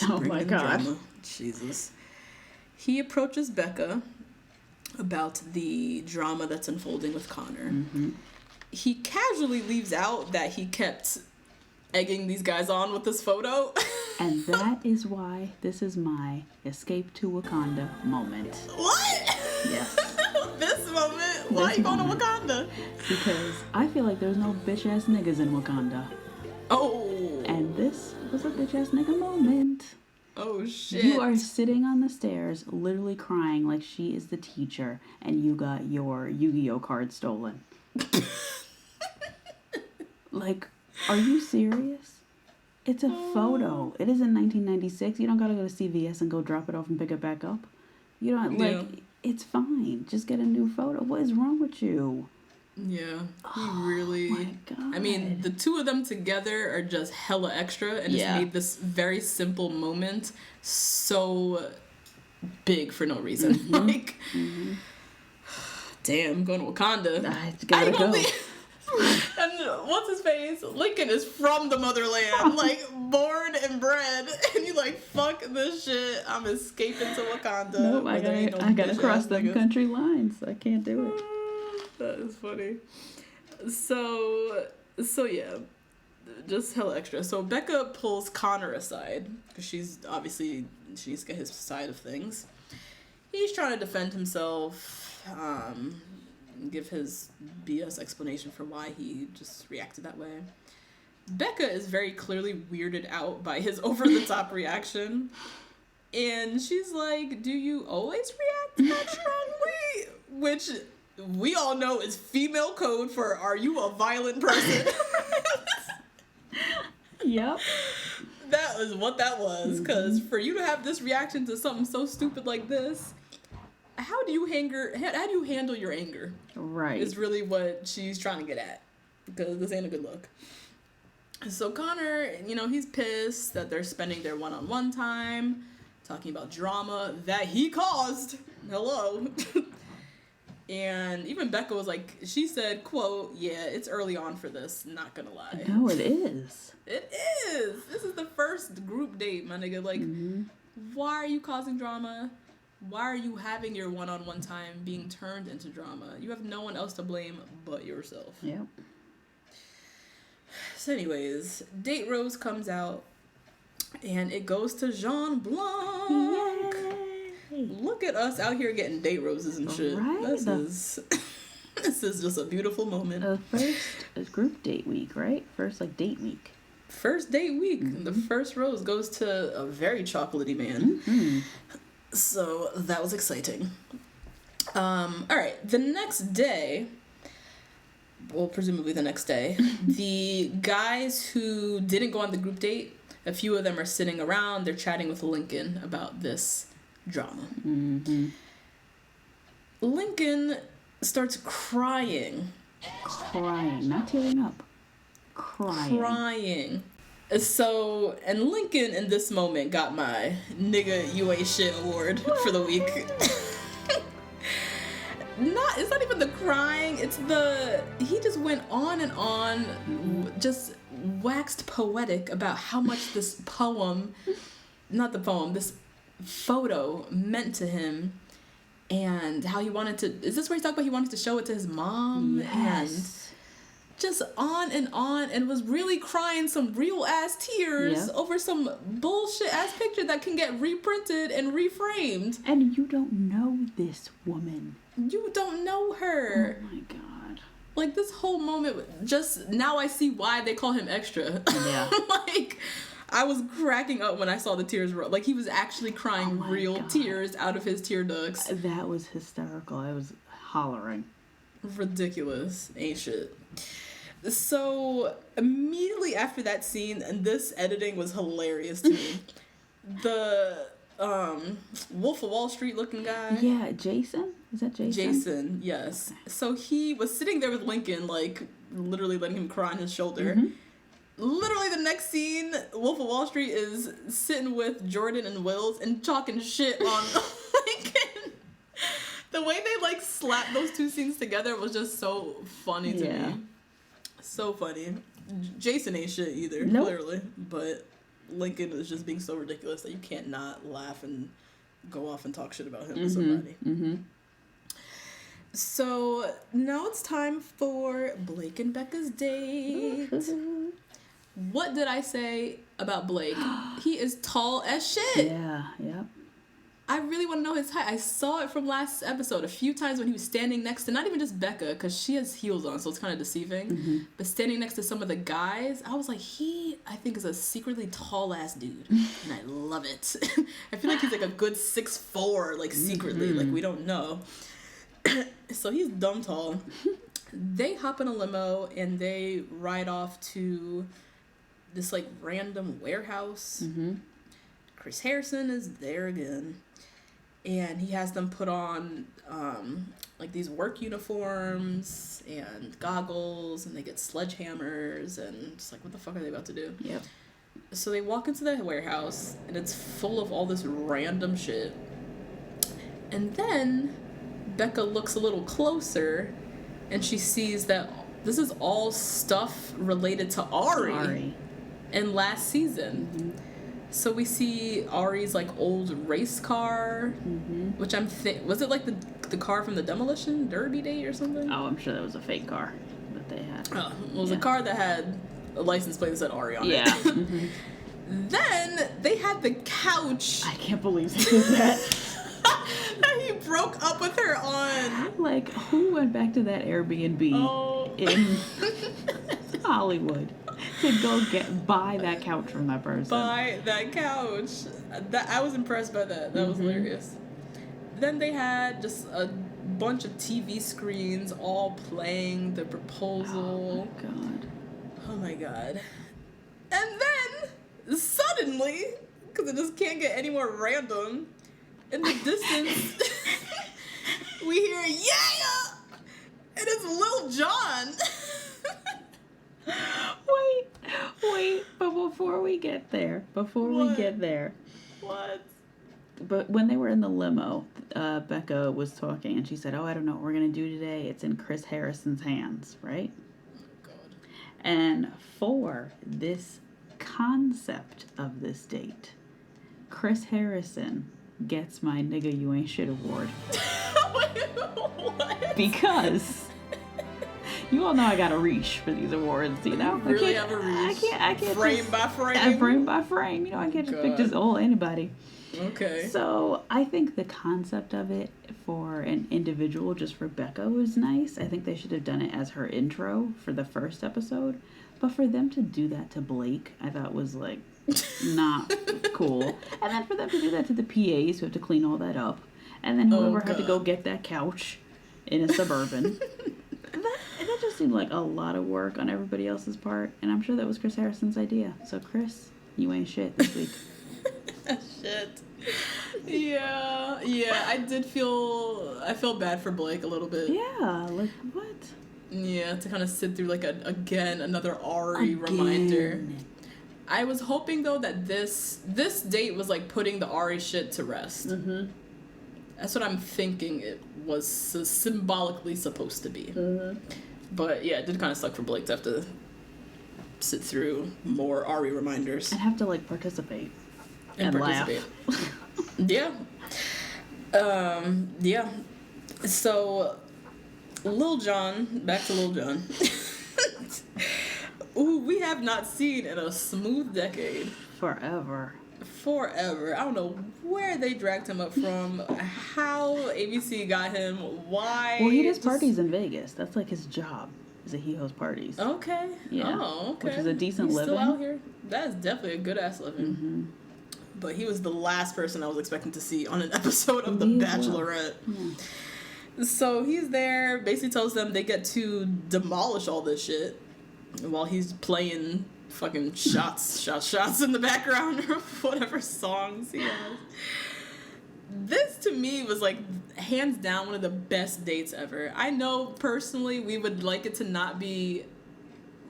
Oh my God. Drama. Jesus. He approaches Becca about the drama that's unfolding with Connor. He casually leaves out that he kept egging these guys on with this photo. And that is why this is my escape to Wakanda moment. What? Yes. This moment? Why are you going to Wakanda? Because I feel like there's no bitch ass niggas in Wakanda. Oh. And this was a bitch ass nigga moment. Oh shit. You are sitting on the stairs, literally crying like she is the teacher, and you got your Yu-Gi-Oh card stolen. Like, are you serious? It's a photo. It is in 1996. You don't gotta go to CVS and go drop it off and pick it back up. You don't, like, it's fine. Just get a new photo. What is wrong with you? Yeah, he really... Oh my God. I mean, the two of them together are just hella extra, and it's made this very simple moment so big for no reason. Like, damn, I'm going to Wakanda. I gotta go. And what's his face? Lincoln is from the motherland, like born and bred, and you like, fuck this shit. I'm escaping to Wakanda. Nope, I gotta cross them country lines. I can't do it. That is funny. So yeah, just hella extra. So Becca pulls Connor aside because she needs to get his side of things. He's trying to defend himself. Give his BS explanation for why he just reacted that way. Becca is very clearly weirded out by his over-the-top reaction. And she's like, "Do you always react that strongly?" Which we all know is female code for, "Are you a violent person?" Yep. That was what that was. Because for you to have this reaction to something so stupid like this, how do you handle your anger? Right. Is really what she's trying to get at. Because this ain't a good look. So Connor, he's pissed that they're spending their one-on-one time talking about drama that he caused. Hello. And even Becca was like, she said, quote, "Yeah, it's early on for this, not gonna lie." No, it is. It is. This is the first group date, my nigga. Like, why are you causing drama? Why are you having your one-on-one time being turned into drama? You have no one else to blame but yourself. Yep. So anyways, Date Rose comes out, and it goes to Jean Blanc. Yay. Look at us out here getting date roses and shit. Right? This is just a beautiful moment. First group date week, right? First date week. First date week. The first rose goes to a very chocolatey man. So that was exciting. All right, the next day, well, presumably the next day, the guys who didn't go on the group date, a few of them are sitting around. They're chatting with Lincoln about this drama. Lincoln starts crying. Not tearing up. Crying. So, and Lincoln in this moment got my nigga you ain't shit award for the week. It's not even the crying, he just went on and on, just waxed poetic about how much this this photo meant to him, and how he wanted to, is this where he talked about he wanted to show it to his mom? Yes. And just on, and was really crying some real ass tears over some bullshit ass picture that can get reprinted and reframed. And you don't know this woman. You don't know her. Oh my God. Like, this whole moment, just now I see why they call him extra. Yeah. Like, I was cracking up when I saw the tears roll. Like, he was actually crying real tears out of his tear ducts. That was hysterical. I was hollering. Ridiculous. Ain't shit. So, immediately after that scene, and this editing was hilarious to me, the Wolf of Wall Street looking guy. Yeah, Jason? Is that Jason? Jason, yes. Okay. So he was sitting there with Lincoln, like, literally letting him cry on his shoulder. Mm-hmm. Literally the next scene, Wolf of Wall Street is sitting with Jordan and Wills and talking shit on Lincoln. The way they, like, slapped those two scenes together was just so funny to me. So funny. Jason ain't shit either, clearly. But Lincoln is just being so ridiculous that you can't not laugh and go off and talk shit about him with somebody. Mm-hmm. So now it's time for Blake and Becca's date. What did I say about Blake? He is tall as shit. Yeah, yep. I really want to know his height. I saw it from last episode a few times when he was standing next to, not even just Becca, because she has heels on, so it's kind of deceiving, but standing next to some of the guys, I was like, I think is a secretly tall-ass dude, and I love it. I feel like he's like a good 6'4", like secretly, like we don't know. So he's dumb tall. They hop in a limo, and they ride off to this like random warehouse. Chris Harrison is there again, and he has them put on like these work uniforms and goggles, and they get sledgehammers, and it's like, what the fuck are they about to do? Yep. So they walk into the warehouse, and it's full of all this random shit, and then Becca looks a little closer, and she sees that this is all stuff related to Ari. In last season. So we see Ari's like old race car, which was it like the car from the demolition derby day or something? Oh, I'm sure that was a fake car that they had. Oh, it was a car that had a license plate that said Ari on it. Yeah. Then they had the couch. I can't believe they did that. That he broke up with her on. Like, who went back to that Airbnb in Hollywood to go buy that couch from that person? Buy that couch. I was impressed by that. That was hilarious. Then they had just a bunch of TV screens all playing the proposal. Oh my god. And then, suddenly, because it just can't get any more random, in the distance, we hear, yeah! And it's Lil John. Wait, but before we get there, What? But when they were in the limo, Becca was talking, and she said, I don't know what we're going to do today. It's in Chris Harrison's hands, right? Oh, God. And for this concept of this date, Chris Harrison gets my Nigga You Ain't Shit award. What? Because you all know I gotta reach for these awards, you know? You really have a reach. I can't frame by frame? Frame by frame. You know, I can't just pick just anybody. Okay. So I think the concept of it for an individual, just for Becca, was nice. I think they should have done it as her intro for the first episode. But for them to do that to Blake, I thought was like not cool. And then for them to do that to the PAs who have to clean all that up. And then whoever had to go get that couch in a Suburban. That just seemed like a lot of work on everybody else's part. And I'm sure that was Chris Harrison's idea. So Chris, you ain't shit this week. Shit. Yeah, I felt bad for Blake a little bit. Yeah, like what? Yeah, to kind of sit through like another Ari reminder. I was hoping though that this date was like putting the Ari shit to rest. That's what I'm thinking it was symbolically supposed to be. But yeah, it did kind of suck for Blake to have to sit through more Ari reminders. And have to like participate. And participate. Yeah. Yeah. So, Lil John, back to Lil John. Ooh, we have not seen in a smooth decade. Forever. I don't know where they dragged him up from, how ABC got him, why. Well, he does parties in Vegas. That's like his job, is that he hosts parties. Okay. Yeah. Oh, okay. Which is a decent He's living. Still out here. That is definitely a good ass living. But he was the last person I was expecting to see on an episode of The Bachelorette. Yeah. So he's there, basically tells them they get to demolish all this shit while he's playing fucking shots in the background or whatever songs he has. This to me was like hands down one of the best dates ever. I know personally we would like it to not be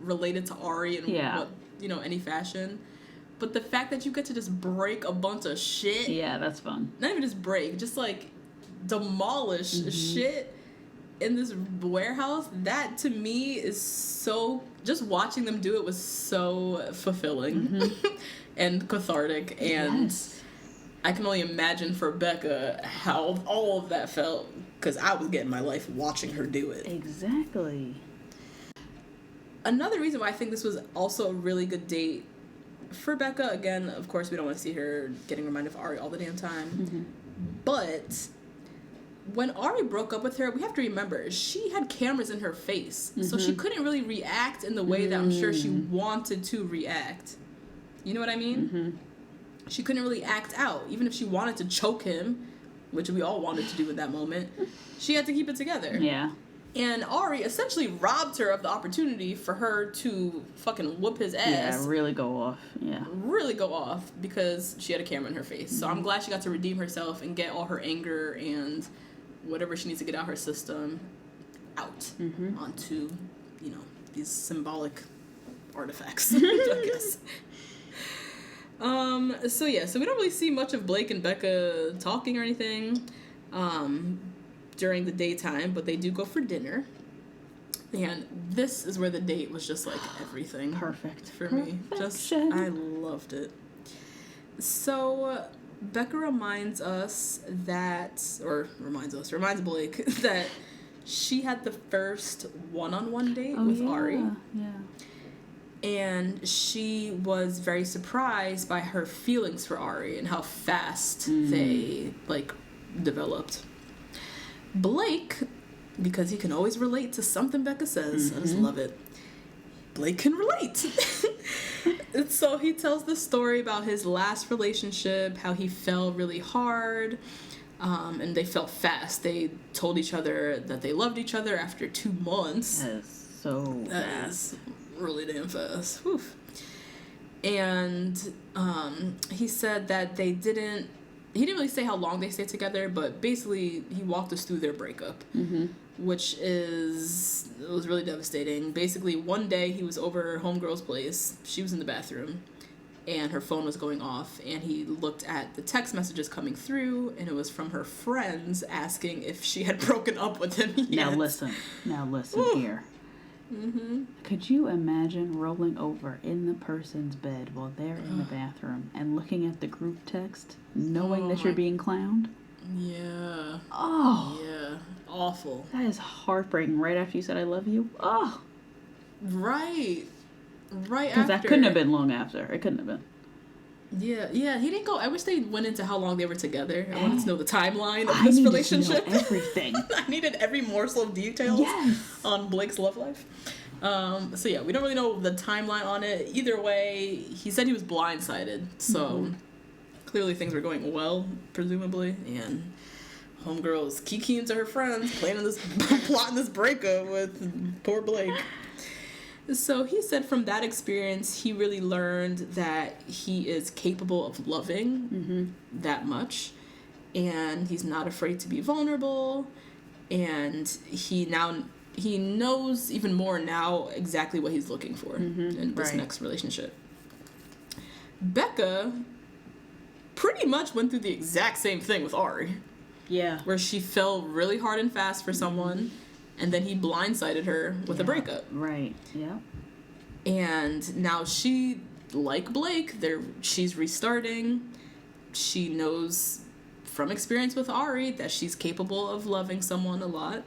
related to Ari in what, any fashion. But the fact that you get to just break a bunch of shit. Yeah, that's fun. Not even just break, just like demolish shit in this warehouse. That to me is so, just watching them do it was so fulfilling and cathartic. And I can only imagine for Becca how all of that felt, because I was getting my life watching her do it. Exactly. Another reason why I think this was also a really good date for Becca, again, of course, we don't want to see her getting reminded of Ari all the damn time. But when Ari broke up with her, we have to remember, she had cameras in her face. So she couldn't really react in the way that I'm sure she wanted to react. You know what I mean? She couldn't really act out. Even if she wanted to choke him, which we all wanted to do in that moment, she had to keep it together. Yeah. And Ari essentially robbed her of the opportunity for her to fucking whoop his ass. Yeah, really go off. Yeah. Really go off because she had a camera in her face. So I'm glad she got to redeem herself and get all her anger and whatever she needs to get out her system out onto, these symbolic artifacts, I guess. So we don't really see much of Blake and Becca talking or anything during the daytime, but they do go for dinner. And this is where the date was just like everything. Perfect. For me. I loved it. So Becca reminds Blake that she had the first one-on-one date with Ari. Yeah. And she was very surprised by her feelings for Ari and how fast they, developed. Blake, because he can always relate to something Becca says, I just love it. Blake can relate. So he tells the story about his last relationship, how he fell really hard, and they fell fast. They told each other that they loved each other after 2 months. That is so fast. Really damn fast. Whew. And he said that he didn't really say how long they stayed together, but basically he walked us through their breakup, which was really devastating. Basically, one day he was over her homegirl's place. She was in the bathroom, and her phone was going off, and he looked at the text messages coming through, and it was from her friends asking if she had broken up with him yet. Now listen here. Could you imagine rolling over in the person's bed while they're in the bathroom and looking at the group text, knowing that you're being clowned? Yeah. Oh. Yeah. Awful. That is heartbreaking. Right after you said I love you? Oh. Right after. Because that couldn't have been long after. It couldn't have been. Yeah, he didn't go. I wish they went into how long they were together. I wanted to know the timeline of this relationship. To know everything. I needed every morsel of details on Blake's love life. So yeah, we don't really know the timeline on it. Either way, he said he was blindsided. So clearly things were going well, presumably. And homegirl's kikiing to her friends, plotting this breakup with poor Blake. So he said from that experience, he really learned that he is capable of loving that much. And he's not afraid to be vulnerable. And he knows even more now exactly what he's looking for in this next relationship. Becca pretty much went through the exact same thing with Ari. Yeah. Where she fell really hard and fast for someone. And then he blindsided her with a breakup. Right, yeah. And now she, like Blake, she's restarting. She knows from experience with Ari that she's capable of loving someone a lot.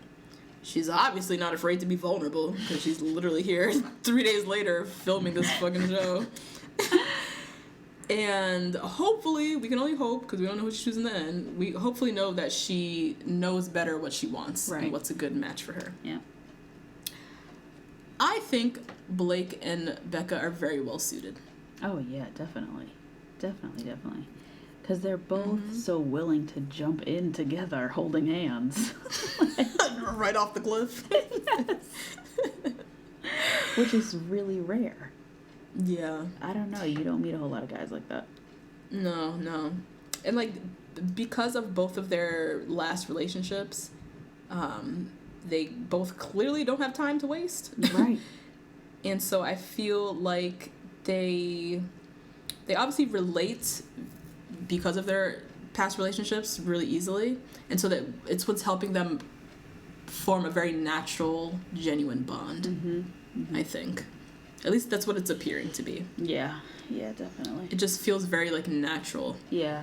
She's obviously not afraid to be vulnerable because she's literally here 3 days later filming this fucking show. And hopefully, we can only hope, because we don't know who she's choosing in the end, we hopefully know that she knows better what she wants and what's a good match for her. Yeah. I think Blake and Becca are very well suited. Oh, yeah, definitely. Definitely. Because they're both so willing to jump in together holding hands. Right off the cliff. Yes. Which is really rare. Yeah. I don't know. You don't meet a whole lot of guys like that. No. And, because of both of their last relationships, they both clearly don't have time to waste. Right. And so I feel like they obviously relate because of their past relationships really easily, and so that it's what's helping them form a very natural, genuine bond. I think, at least that's what it's appearing to be. Yeah, definitely. It just feels very like natural. Yeah.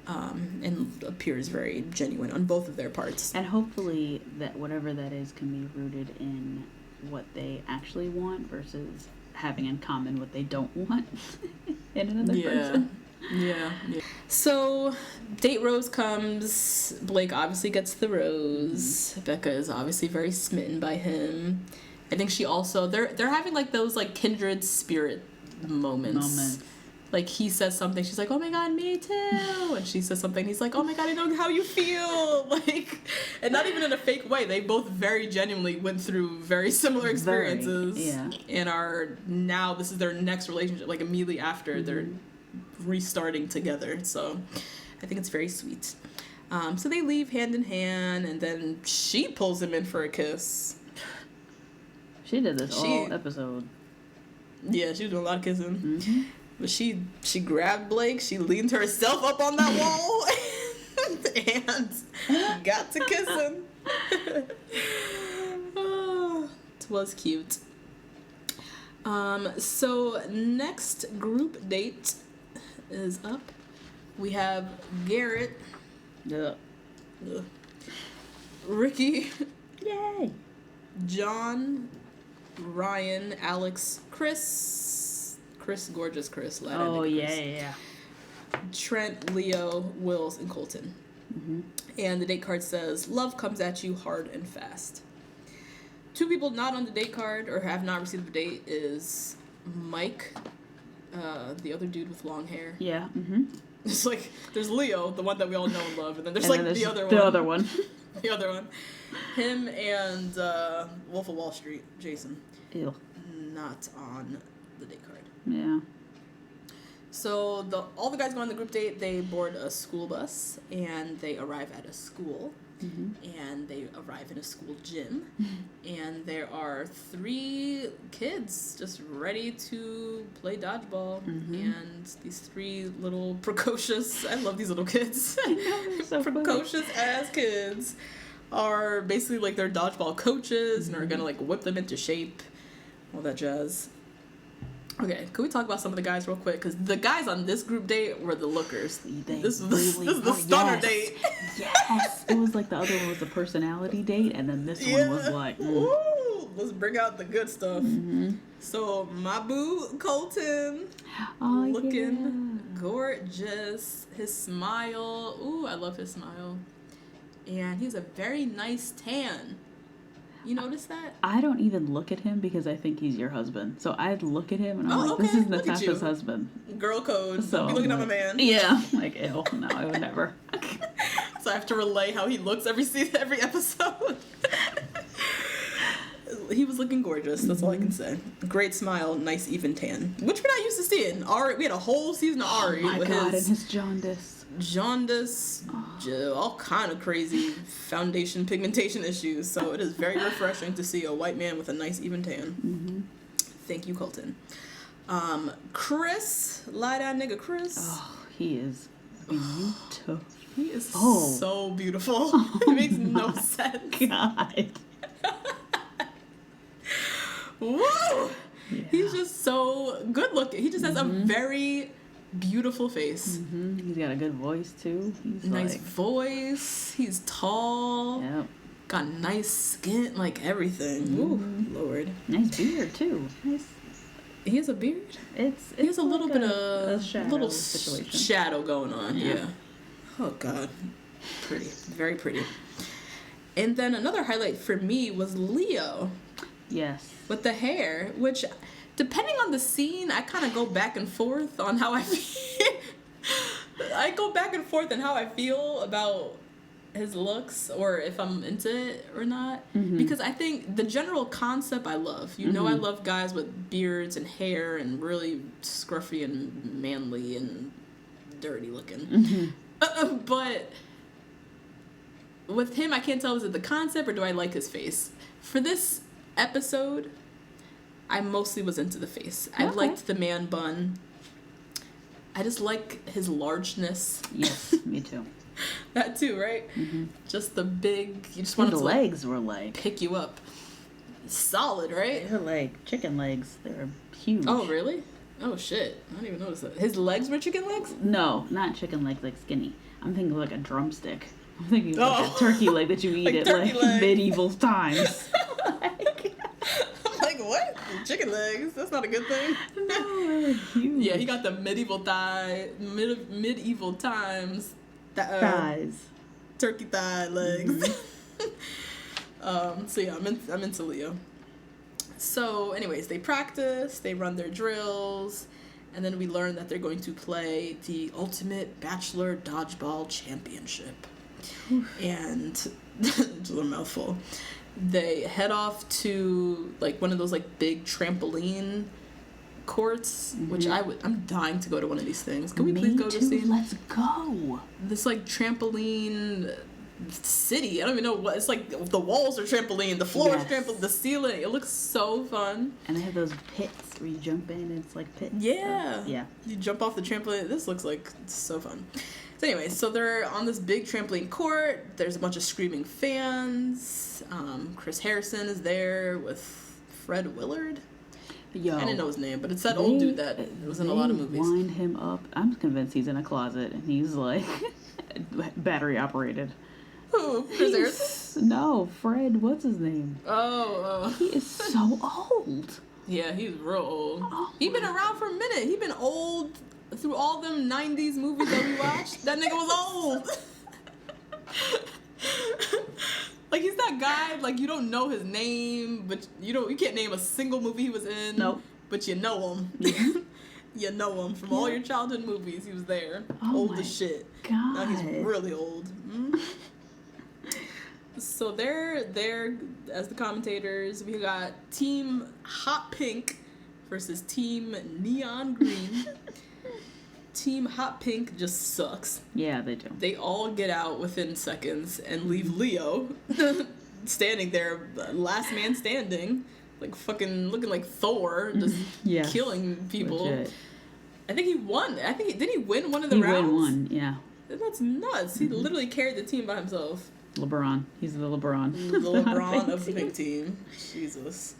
And appears very genuine on both of their parts. And hopefully that whatever that is can be rooted in what they actually want versus having in common what they don't want in another person. Yeah. So, date rose comes. Blake obviously gets the rose. Becca is obviously very smitten by him. I think she also they're having like those like kindred spirit moments. Like he says something, she's like, "Oh my god, me too," and she says something, he's like, "Oh my god, I know how you feel." Like, and not even in a fake way. They both very genuinely went through very similar experiences, and are now this is their next relationship. Like immediately after they're restarting together. So I think it's very sweet. So they leave hand in hand, and then she pulls him in for a kiss. She did this all episode. Yeah, she was doing a lot of kissing. But she grabbed Blake, she leaned herself up on that wall and got to kiss him. Oh, it was cute. So next group date is up. We have Garrett. Yeah. Ricky. Yay. John. Ryan. Alex. Chris, gorgeous Chris. Oh, yeah. Trent, Leo, Wills, and Colton. And the date card says, "Love comes at you hard and fast." 2 people not on the date card or have not received a date is Mike, the other dude with long hair. Yeah. It's like, there's Leo, the one that we all know and love, and then there's the other one. The other one. The other one. Him and Wolf of Wall Street, Jason. Ew. Not on the date card. Yeah. So all the guys go on the group date. They board a school bus and they arrive at a school, and they arrive in a school gym, and there are 3 kids just ready to play dodgeball, and these 3 little precocious. I love these little kids. I know, they're so precocious ass kids are basically like their dodgeball coaches and are gonna like whip them into shape, all that jazz. Okay, can we talk about some of the guys real quick? Because the guys on this group date were the lookers. This is the stunner date. Yes. It was like the other one was the personality date, and then this one was like... Ooh, let's bring out the good stuff. So, my boo, Colton. Looking gorgeous. His smile. Ooh, I love his smile. And he's a very nice tan. You notice that? I don't even look at him because I think he's your husband. So I'd look at him and I'm like, this is Natasha's husband. Girl code. So don't be looking at my man. Yeah. Like, ew. No, I would never. So I have to relay how he looks every episode. He was looking gorgeous. That's all I can say. Great smile, nice even tan. Which we're not used to seeing. Ari, we had a whole season of Ari. Oh my with God, and his jaundice, all kind of crazy foundation pigmentation issues. So it is very refreshing to see a white man with a nice even tan. Thank you, Colton. Chris, lie down nigga Chris. Oh, he is beautiful. He is so beautiful. It makes no sense. God. Woo! Yeah. He's just so good looking. He just has a very beautiful face. He's got a good voice too. He's nice voice. He's tall. Yep. Got nice skin, like everything. Ooh, Lord. Nice beard too. Nice. He has a beard. He has a little bit of shadow shadow going on. Yeah. Oh God. Pretty. Very pretty. And then another highlight for me was Leo. Yes. With the hair, which, depending on the scene, I kind of go back and forth on how I feel. I go back and forth on how I feel about his looks, or if I'm into it or not. Because I think the general concept I love. You know, I love guys with beards and hair and really scruffy and manly and dirty looking. But with him, I can't tell, is it the concept or do I like his face? For this episode, I mostly was into the face. I liked the man bun. I just like his largeness. Yes, me too. That too, right? Mm-hmm. Just the big, you just wanted to legs were like pick you up. Solid, right? They're like chicken legs. They're huge. Oh, really? Oh, shit. I didn't even notice that. His legs were chicken legs? No, not chicken legs, like skinny. I'm thinking like a drumstick. I'm thinking like a turkey leg that you eat at like medieval times. I'm like, what? Chicken legs? That's not a good thing. No, they're huge. Yeah, he got the medieval times thighs. Turkey thigh legs. So yeah, I'm into Leo. So anyways, they practice, they run their drills, and then we learn that they're going to play the ultimate Bachelor Dodgeball Championship. And it's a mouthful. They head off to like one of those like big trampoline courts, which I'm dying to go to one of these things. Can we please go to see? Let's go. This like trampoline city. I don't even know what it's like. The walls are trampoline, the floor is trampoline, the ceiling. It looks so fun. And they have those pits where you jump in and it's like pits. Yeah. Yeah. You jump off the trampoline. This looks like so fun. So anyway, so they're on this big trampoline court. There's a bunch of screaming fans. Chris Harrison is there with Fred Willard. Yo, I didn't know his name, but it's that old dude that was in a lot of movies. Wind him up. I'm convinced he's in a closet and he's like battery operated. Who? Chris Harrison? No, Fred. What's his name? Oh. He is so old. Yeah, he's real old. Oh, He's been around for a minute. He's been old through all them 90s movies that we watched. That nigga was old. Like, he's that guy, like, you don't know his name, but you can't name a single movie he was in. Nope. But you know him. Mm-hmm. You know him from all your childhood movies. He was there. Oh old as shit. God. Now he's really old. Mm-hmm. So they're there as the commentators. We got Team Hot Pink versus Team Neon Green. Team Hot Pink just sucks. Yeah, they do. They all get out within seconds and leave Leo standing there, last man standing, like fucking looking like Thor, just killing people. Legit. I think he won. Did he win one of the rounds? He won one, yeah. That's nuts. He literally carried the team by himself. LeBron. He's the LeBron. The LeBron of the pink team. Jesus.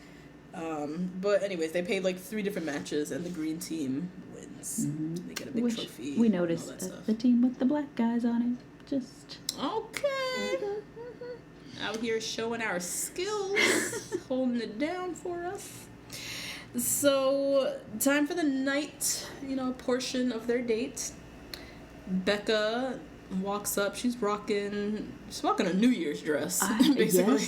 But anyways, they played like 3 different matches, and the green team wins. Mm-hmm. They get a big trophy. We noticed the team with the black guys on it. Just okay. Out here showing our skills, holding it down for us. So, time for the night, portion of their date. Becca walks up. She's rocking a New Year's dress, basically.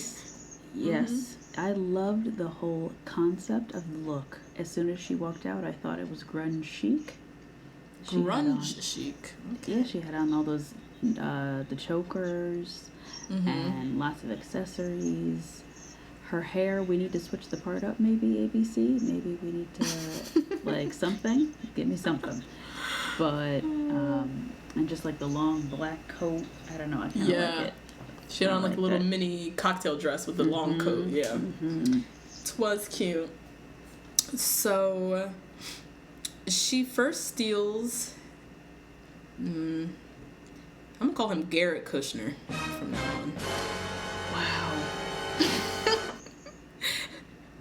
Yes. Mm-hmm. I loved the whole concept of the look. As soon as she walked out, I thought it was grunge chic. Grunge chic. Okay. Yeah, she had on all those the chokers and lots of accessories. Her hair, we need to switch the part up, maybe ABC. Maybe we need to like something. Give me something. But and just like the long black coat. I don't know. I kind of like it. She had on like a little mini cocktail dress with the long coat. Yeah. Mm-hmm. Twas cute. So she first steals. I'm gonna call him Garrett Kushner from now on. Wow.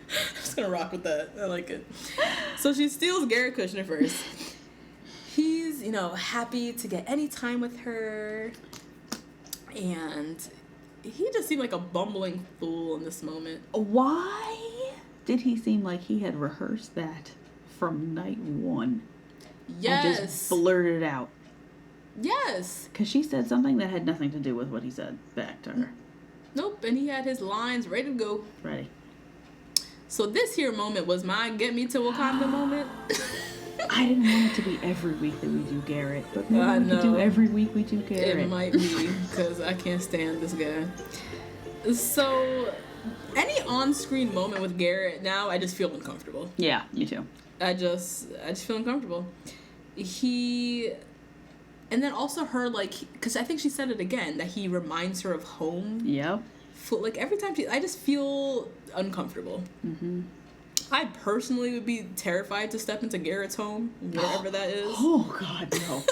I'm just gonna rock with that. I like it. So she steals Garrett Kushner first. He's, happy to get any time with her. And he just seemed like a bumbling fool in this moment. Why did he seem like he had rehearsed that from night one? Yes. And just blurted it out? Yes. Because she said something that had nothing to do with what he said back to her. Nope, and he had his lines ready to go. Ready. So this here moment was my get me to Wakanda moment. I didn't want it to be every week that we do Garrett, but maybe we could do every week we do Garrett. It might be, because I can't stand this guy. So, any on-screen moment with Garrett now, I just feel uncomfortable. Yeah, you too. I just feel uncomfortable. And And then also her, like, because I think she said it again, that he reminds her of home. Yep. Like, every time I just feel uncomfortable. Mm-hmm. I personally would be terrified to step into Garrett's home, wherever that is. Oh, God, no.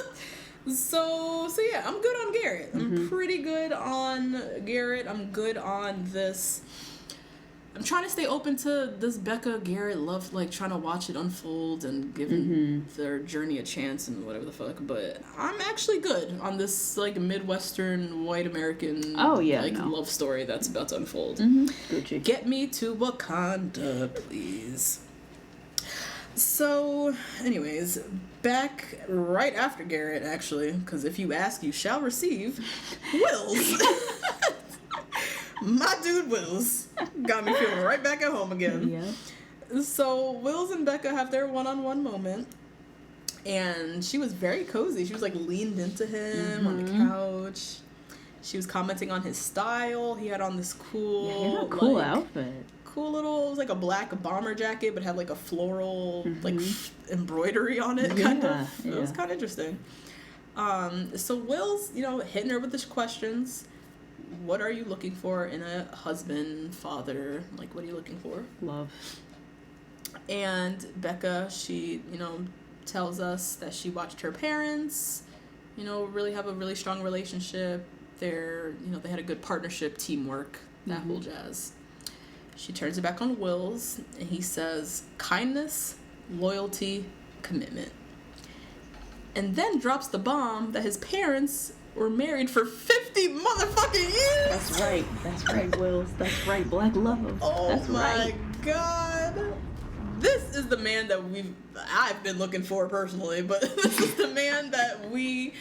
So yeah, I'm good on Garrett. I'm pretty good on Garrett. I'm good on this. I'm trying to stay open to this Becca Garrett love, like, trying to watch it unfold and giving their journey a chance and whatever the fuck. But I'm actually good on this, like, Midwestern white American love story that's about to unfold. Gucci. Get me to Wakanda, please. So, anyways, back right after Garrett, actually, because if you ask, you shall receive. Wills. My dude Wills got me feeling right back at home again. Yeah. So Wills and Becca have their one-on-one moment, and she was very cozy. She was, like, leaned into him on the couch. She was commenting on his style. He had on this cool, outfit. Cool little, it was like a black bomber jacket, but had, like, a floral, like, embroidery on it, kind of. It was kind of interesting. So Will's, you know, hitting her with the questions. What are you looking for in a husband, father? Like, what are you looking for? Love. And Becca, she, you know, tells us that she watched her parents, you know, really have a really strong relationship. They're, you know, they had a good partnership, teamwork, that whole jazz. She turns it back on Wills, and he says, kindness, loyalty, commitment. And then drops the bomb that his parents were married for 50 motherfucking years. That's right, Wills. That's right, black love. Oh, that's my God. This is the man that I've been looking for personally, but this is the man that we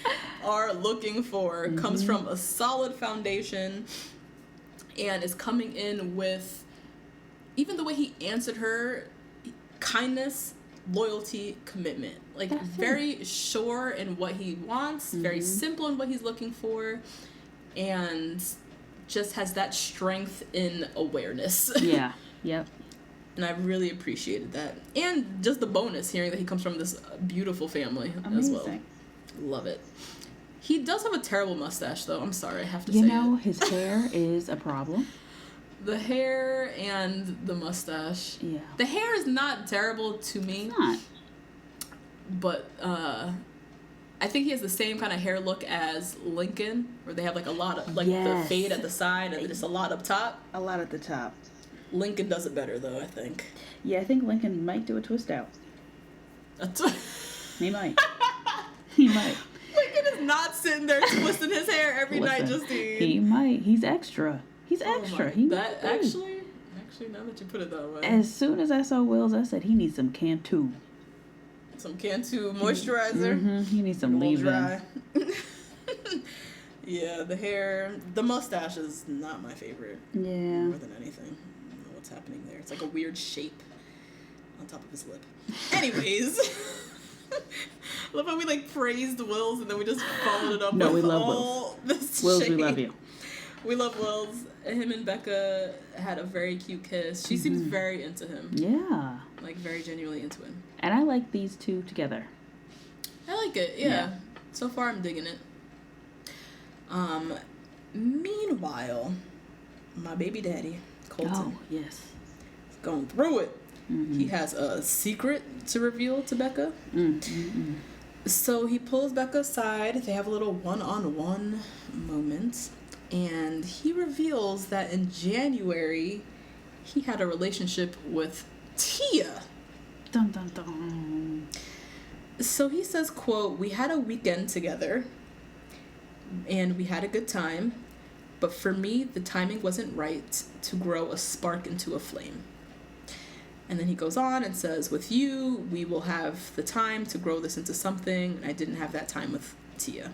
are looking for. Comes from a solid foundation and is coming in with, even the way he answered her, kindness, loyalty, commitment. Like, very sure in what he wants, very simple in what he's looking for, and just has that strength in awareness. Yeah, yep. And I really appreciated that. And just the bonus, hearing that he comes from this beautiful family as well. Love it. He does have a terrible mustache, though. I'm sorry, I have to say it. You know, his hair is a problem. The hair and the mustache. Yeah. The hair is not terrible to me. It's not. But I think he has the same kind of hair look as Lincoln, where they have, like, a lot of, like, the fade at the side and just a lot up top. A lot at the top. Lincoln does it better, though, I think. Yeah, I think Lincoln might do a twist out. He might. He might. Lincoln is not sitting there twisting his hair every night, Justine. He might. He's extra. He's extra. He that actually, now that you put it that way. As soon as I saw Wills, I said he needs some Cantu. Some Cantu moisturizer. He needs some leave-in. Yeah, the hair, the mustache is not my favorite. Yeah. More than anything. I don't know what's happening there. It's like a weird shape on top of his lip. Anyways. I love how we, like, praised Wills and then we just followed it up with we love all this Wills, shade. we love you. We love Wills. Him and Becca had a very cute kiss. She seems very into him. Yeah. Like, very genuinely into him. And I like these two together. I like it, yeah. So far, I'm digging it. Meanwhile, my baby daddy, Colton. Oh, yes. Is going through it. He has a secret to reveal to Becca. So he pulls Becca aside. They have a little one-on-one moment. And he reveals that in January, he had a relationship with Tia. Dun, dun, dun. So he says, quote, "We had a weekend together, and we had a good time, but for me, the timing wasn't right to grow a spark into a flame." And then he goes on and says, "With you, we will have the time to grow this into something, and I didn't have that time with Tia."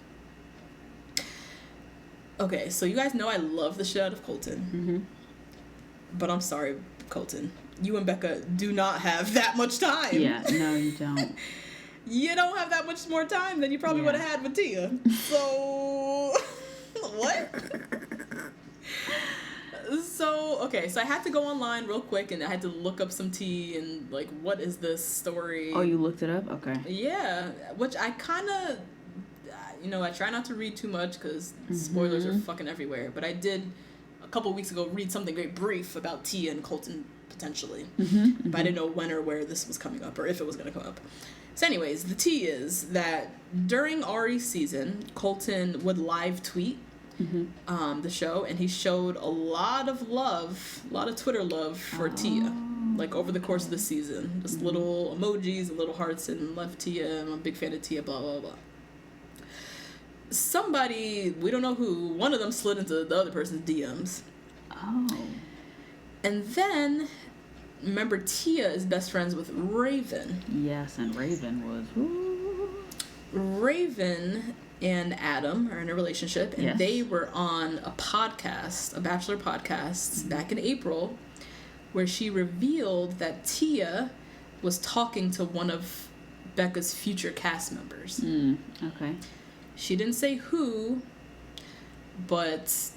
Okay, so you guys know I love the shit out of Colton. But I'm sorry, Colton. You and Becca do not have that much time. Yeah, no, you don't. You don't have that much more time than you probably would have had with Tia. So, what? Okay, so I had to go online real quick and I had to look up some tea and, like, what is this story? Oh, you looked it up? Okay. Yeah, which I kind of... I try not to read too much because spoilers are fucking everywhere. But I did, a couple weeks ago, read something very brief about Tia and Colton potentially. But I didn't know when or where this was coming up or if it was going to come up. So anyways, the tea is that during Ari's season, Colton would live tweet the show, and he showed a lot of Twitter love for Tia, like over the course of the season. Just little emojis and little hearts and love Tia, I'm a big fan of Tia, blah, blah, blah. Somebody, we don't know who, one of them slid into the other person's DMs. Oh. And then, remember, Tia is best friends with Raven. Yes, and Raven was... Woo. Raven and Adam are in a relationship, and they were on a podcast, a Bachelor podcast, back in April, where she revealed that Tia was talking to one of Becca's future cast members. Okay. She didn't say who, but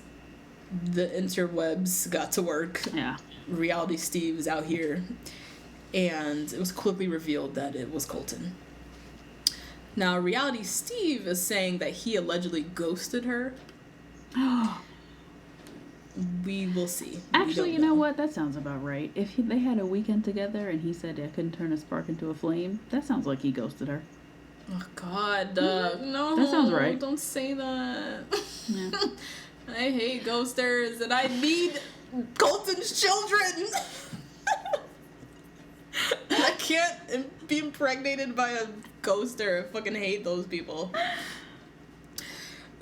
the interwebs got to work. Yeah. Reality Steve is out here, and it was quickly revealed that it was Colton. Now, Reality Steve is saying that he allegedly ghosted her. We will see. Actually, you know what? That sounds about right. If they had a weekend together and he said I couldn't turn a spark into a flame, that sounds like he ghosted her. Oh, God. No. That sounds right. Don't say that. Yeah. I hate ghosters, and I need Colton's children. I can't be impregnated by a ghoster. I fucking hate those people.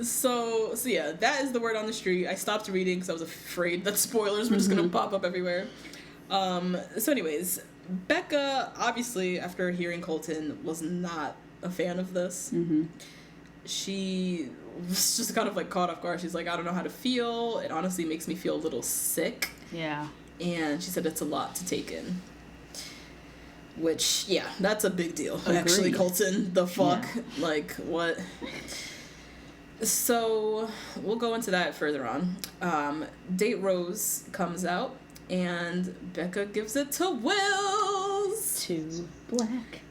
So yeah, that is the word on the street. I stopped reading because I was afraid that spoilers were just gonna pop up everywhere. So anyways, Becca, obviously, after hearing Colton, was not a fan of this. She was just kind of like caught off guard. She's like, I don't know how to feel. It honestly makes me feel a little sick. Yeah. And she said it's a lot to take in. Which, yeah, that's a big deal. Agreed. Actually, Colton, the fuck? Yeah. Like, what? So, we'll go into that further on. Date Rose comes out, and Becca gives it to Wills. Two black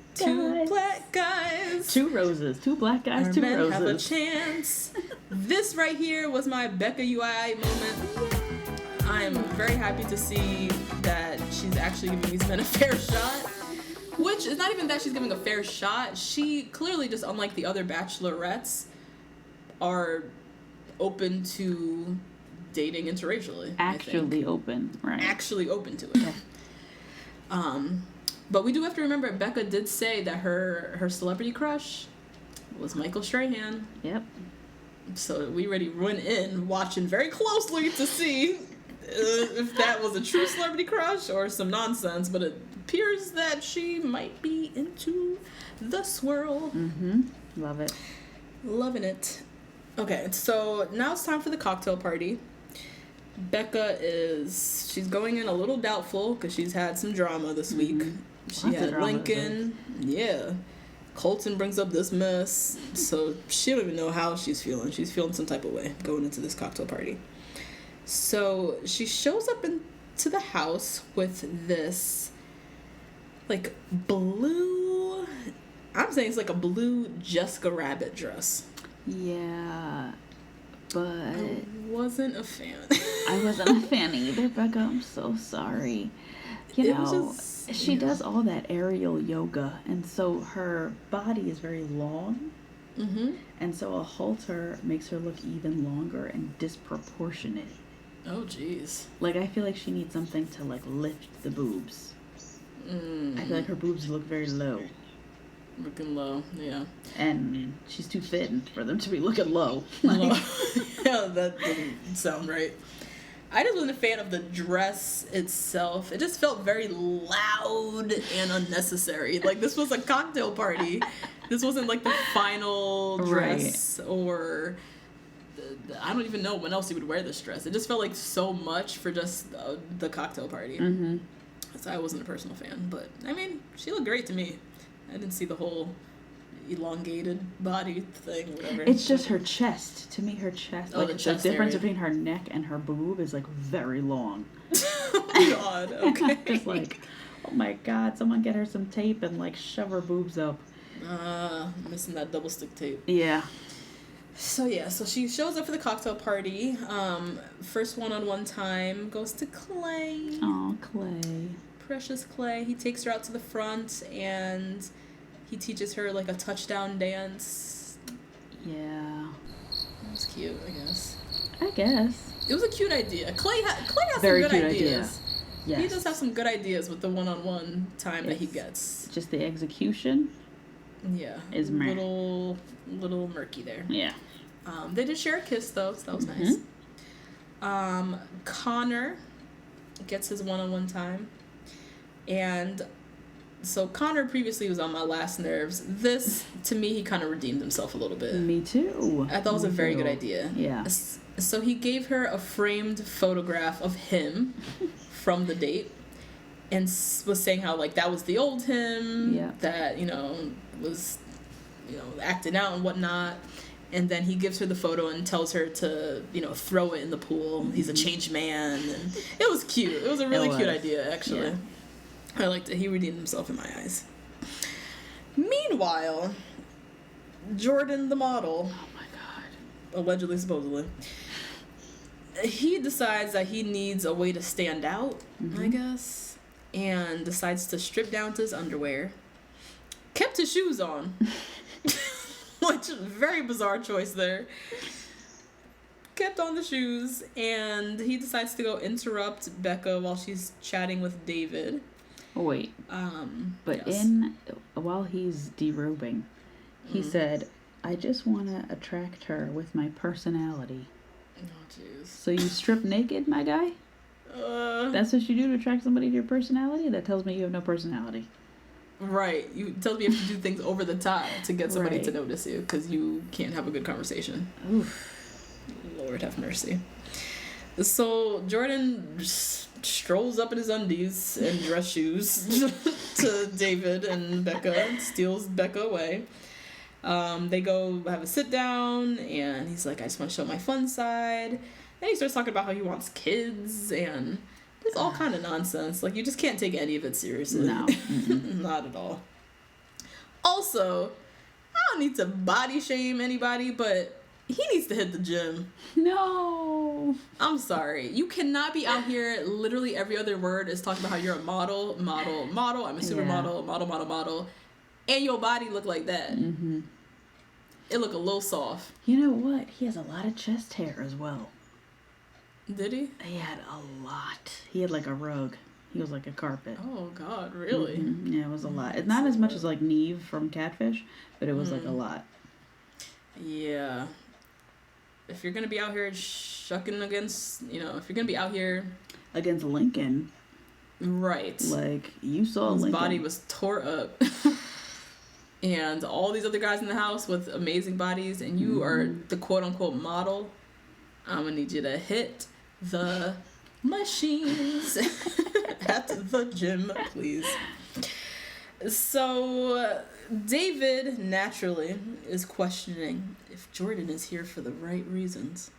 guys. Two roses. Two black guys, Our two men roses. have a chance. This right here was my Becca UI moment. I am very happy to see that she's actually giving these men a fair shot. Which is not even that she's giving a fair shot. She clearly, just unlike the other bachelorettes, are open to dating interracially. Actually open, right. Actually open to it. Yeah. But we do have to remember, Becca did say that her celebrity crush was Michael Strahan. Yep. So we already went in watching very closely to see if that was a true celebrity crush or some nonsense, but it appears that she might be into the swirl. Love it. Loving it. Okay, so now it's time for the cocktail party. Becca she's going in a little doubtful because she's had some drama this week. She Lots of had drama Lincoln. Yeah. Colton brings up this mess. So she don't even know how she's feeling. She's feeling some type of way going into this cocktail party. So she shows up into the house with this, like, blue... I'm saying it's like a blue Jessica Rabbit dress. Yeah, but... I wasn't a fan. I wasn't a fan either, Becca. I'm so sorry. You know, she does all that aerial yoga, and so her body is very long. And so a halter makes her look even longer and disproportionate. Oh, jeez. Like, I feel like she needs something to, like, lift the boobs. I feel like her boobs look very low. Looking low, yeah. And she's too thin for them to be looking low. Yeah, that didn't sound right. I just wasn't a fan of the dress itself. It just felt very loud and unnecessary. Like, this was a cocktail party. This wasn't, like, the final dress or... I don't even know when else you would wear this dress. It just felt like so much for just the cocktail party. So I wasn't a personal fan. But, I mean, she looked great to me. I didn't see the whole elongated body thing, whatever. It's just her chest. To me, her chest. Oh, like, the the chest difference area. between her neck and her boob is, like, very long. Oh, God. Okay. Just like, oh, my God. Someone get her some tape and, like, shove her boobs up. Missing that double stick tape. Yeah. So she shows up for the cocktail party. First one-on-one time goes to Clay. Oh, Clay. Precious Clay. He takes her out to the front and he teaches her like a touchdown dance. Yeah. It was cute, I guess. It was a cute idea. Clay has Very some good cute ideas. Yes. He does have some good ideas with the one-on-one time that he gets. Just the execution. Yeah. Is little murky there. Yeah. They did share a kiss though, so that was nice. Connor gets his one-on-one time. And so Connor previously was on my last nerves. This, to me, he kind of redeemed himself a little bit. Me too. I thought it was a very good idea. Yeah. So he gave her a framed photograph of him from the date and was saying how, like, that was the old him, that, was, acting out and whatnot. And then he gives her the photo and tells her to, throw it in the pool. He's a changed man. And it was cute. It was a really cute idea, actually. Yeah. I liked it. He redeemed himself in my eyes. Meanwhile, Jordan the model. Oh my god. Allegedly, supposedly. He decides that he needs a way to stand out, I guess. And decides to strip down to his underwear. Kept his shoes on. Which, very bizarre choice there. Kept on the shoes, and he decides to go interrupt Becca while she's chatting with David. Oh, wait. But yes. While he's derobing, he said, I just want to attract her with my personality. Oh, jeez. So you strip naked, my guy? That's what you do to attract somebody to your personality? That tells me you have no personality. Right. You tells me you have to do things over the top to get somebody to notice you because you can't have a good conversation. Oof. Lord have mercy. So Jordan strolls up in his undies and dress shoes to David and Becca, steals Becca away. They go have a sit down and he's like, I just want to show my fun side. Then he starts talking about how he wants kids and it's all kind of nonsense. Like, you just can't take any of it seriously. No. Not at all. Also, I don't need to body shame anybody, but he needs to hit the gym. No. I'm sorry. You cannot be out here, literally every other word is talking about how you're a model, I'm a supermodel, model, and your body look like that. Mm-hmm. It look a little soft. You know what? He has a lot of chest hair as well. Did he? He had a lot. He had like a rug. He was like a carpet. Oh, God, really? Mm-hmm. Yeah, it was a lot. It's not as much as like Neve from Catfish, but it was like a lot. Yeah. If you're going to be out here shucking against, if you're going to be out here... Against Lincoln. Right. Like, you saw His Lincoln. body was tore up. And all these other guys in the house with amazing bodies, and you are the quote-unquote model. I'm going to need you to hit the machines at the gym, please. So David naturally is questioning if Jordan is here for the right reasons.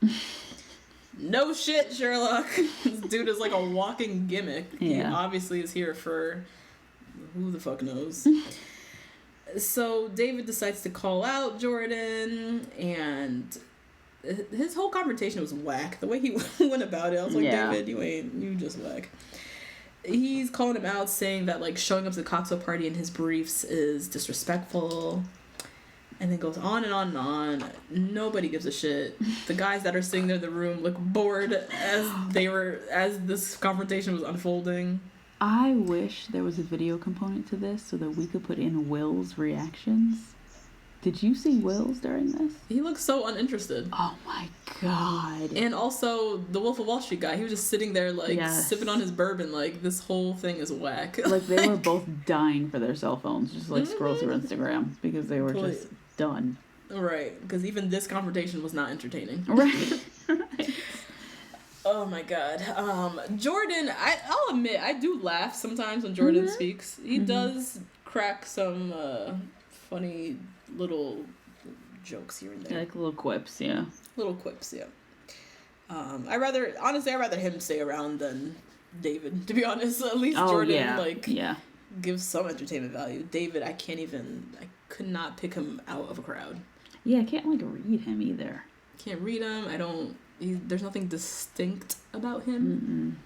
No shit, Sherlock. This dude is like a walking gimmick. Yeah. He obviously is here for who the fuck knows. So David decides to call out Jordan, and his whole confrontation was whack. The way he went about it, I was like, David, you just whack. He's calling him out, saying that, like, showing up to the cocktail party in his briefs is disrespectful. And then goes on and on and on. Nobody gives a shit. The guys that are sitting there in the room look bored as this confrontation was unfolding. I wish there was a video component to this so that we could put in Will's reactions. Did you see Will's during this? He looked so uninterested. Oh my god. And also, the Wolf of Wall Street guy, he was just sitting there, like, sipping on his bourbon, like, this whole thing is whack. Like, they were both dying for their cell phones, just, like, scroll through Instagram, because they were just done. Right, because even this confrontation was not entertaining. Right. Oh my god. Jordan, I'll admit, I do laugh sometimes when Jordan speaks. He does crack some funny little jokes here and there. Like little quips, yeah. Little quips, yeah. I'd rather him stay around than David, to be honest. At least Jordan, gives some entertainment value. David, I could not pick him out of a crowd. Yeah, I can't like read him either. Can't read him. There's nothing distinct about him.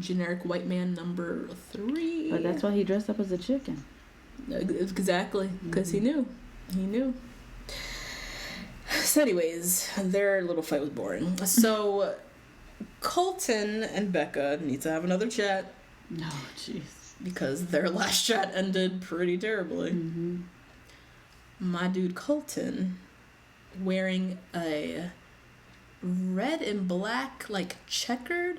Generic white man number 3. But that's why he dressed up as a chicken. Exactly, because he knew. So anyways, their little fight was boring. So Colton and Becca need to have another chat. Oh, jeez. Because their last chat ended pretty terribly. My dude Colton, wearing a red and black, like, checkered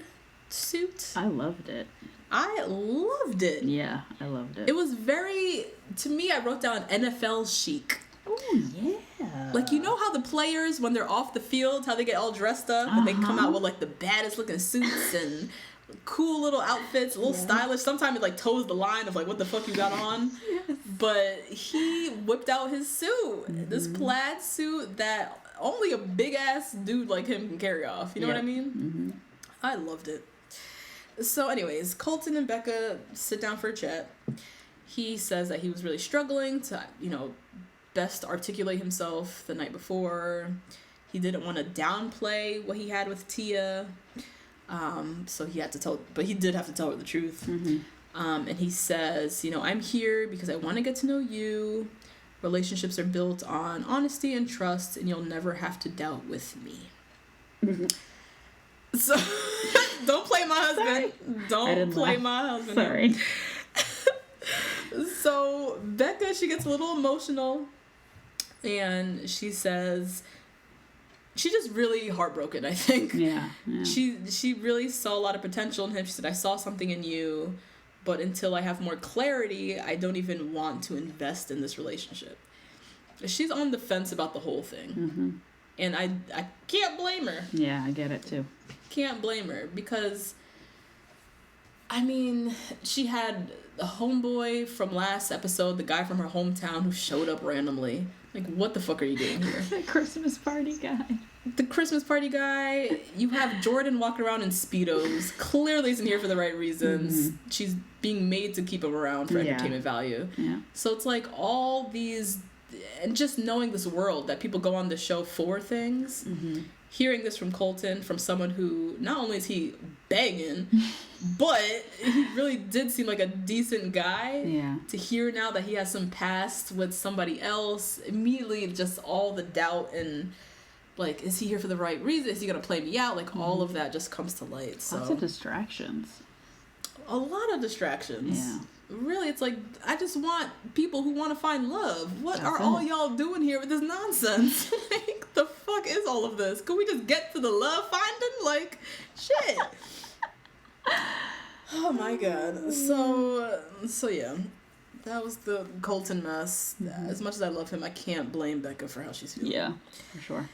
suit. I loved it. I loved it. Yeah, I loved it. It was very, to me, I wrote down NFL chic. Oh, yeah. Like, you know how the players, when they're off the field, how they get all dressed up and they come out with, like, the baddest looking suits and cool little outfits, a little stylish. Sometimes it, like, toes the line of, like, what the fuck you got on. Yes. But he whipped out his suit. This plaid suit that only a big-ass dude like him can carry off. You know what I mean? I loved it. So anyways, Colton and Becca sit down for a chat. He says that he was really struggling to, best articulate himself the night before. He didn't want to downplay what he had with Tia. So he had to tell, but he did have to tell her the truth. And he says, I'm here because I want to get to know you. Relationships are built on honesty and trust, and you'll never have to doubt with me. So, don't play my husband. Sorry. Don't play my husband. Sorry. So, Becca, she gets a little emotional, and she says she's just really heartbroken, I think. Yeah. She really saw a lot of potential in him. She said, I saw something in you, but until I have more clarity, I don't even want to invest in this relationship. She's on the fence about the whole thing. And I can't blame her. Yeah, I get it too. Can't blame her because, she had a homeboy from last episode, the guy from her hometown who showed up randomly. Like, what the fuck are you doing here? The Christmas party guy. The Christmas party guy. You have Jordan walking around in Speedos. Clearly isn't here for the right reasons. She's being made to keep him around for entertainment value. Yeah. So it's like all these, and just knowing this world that people go on the show for things, hearing this from Colton, from someone who, not only is he banging, but he really did seem like a decent guy. Yeah. To hear now that he has some past with somebody else, immediately just all the doubt and, like, is he here for the right reason? Is he going to play me out? Like, all of that just comes to light. So Lots of distractions. A lot of distractions. Yeah. Really, it's like, I just want people who want to find love. What That's are all y'all doing here with this nonsense? Like, the fuck is all of this? Can we just get to the love finding? Like, shit. Oh my god. So yeah. That was the Colton mess. As much as I love him, I can't blame Becca for how she's feeling. Yeah, for sure.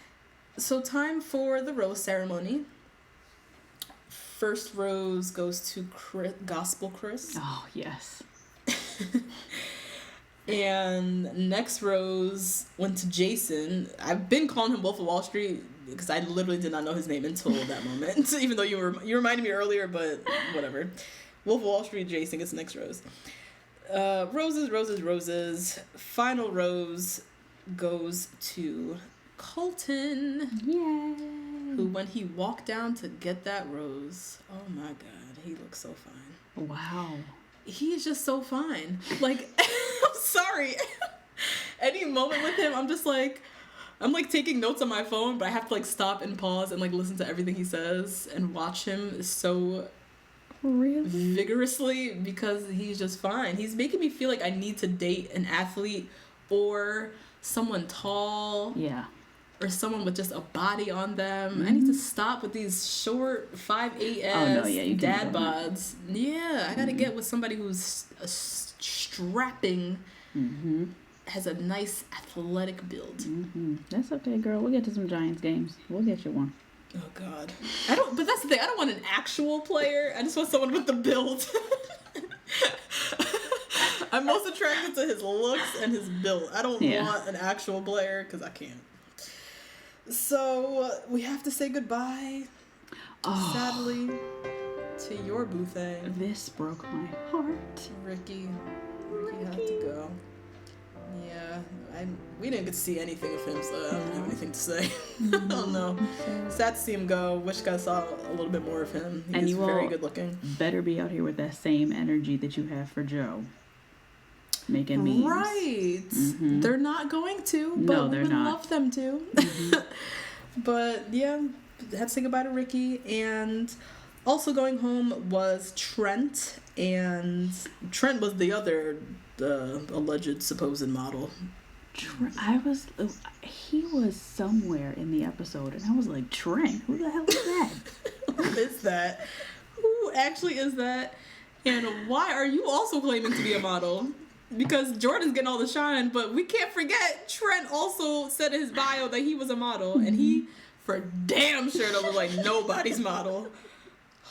So time for the rose ceremony. First rose goes to Gospel Chris. Oh, yes. And next rose went to Jason. I've been calling him Wolf of Wall Street because I literally did not know his name until that moment. Even though you reminded me earlier, but whatever. Wolf of Wall Street, Jason gets the next rose. Roses, roses, roses. Final rose goes to Colton. Yay. Who, when he walked down to get that rose, oh my god, he looks so fine. Wow. He is just so fine. Like, I'm sorry. Any moment with him, I'm like taking notes on my phone, but I have to like stop and pause and like listen to everything he says and watch him so vigorously because he's just fine. He's making me feel like I need to date an athlete or someone tall. Yeah. Or someone with just a body on them. I need to stop with these short 5'8" dad bods. Yeah, I gotta get with somebody who's strapping, has a nice athletic build. That's okay, girl. We'll get to some Giants games. We'll get you one. Oh God, but that's the thing. I don't want an actual player. I just want someone with the build. I'm most attracted to his looks and his build. I don't want an actual player because I can't. So, we have to say goodbye, sadly, to your boo thing. This broke my heart. Ricky had to go. Yeah, we didn't get to see anything of him, so I don't have anything to say. I don't know. Sad to see him go. Wish I saw a little bit more of him. He's very good looking. Better be out here with that same energy that you have for Joe. Making memes. Right. Mm-hmm. They're not going to, but we would love them to. Mm-hmm. But yeah, had to say goodbye to Ricky. And also going home was Trent. And Trent was the other alleged supposed model. He was somewhere in the episode, and I was like, Trent, who the hell is that? Who is that? Who actually is that? And why are you also claiming to be a model? Because Jordan's getting all the shine, but we can't forget Trent also said in his bio that he was a model, and he for damn sure don't look like nobody's model.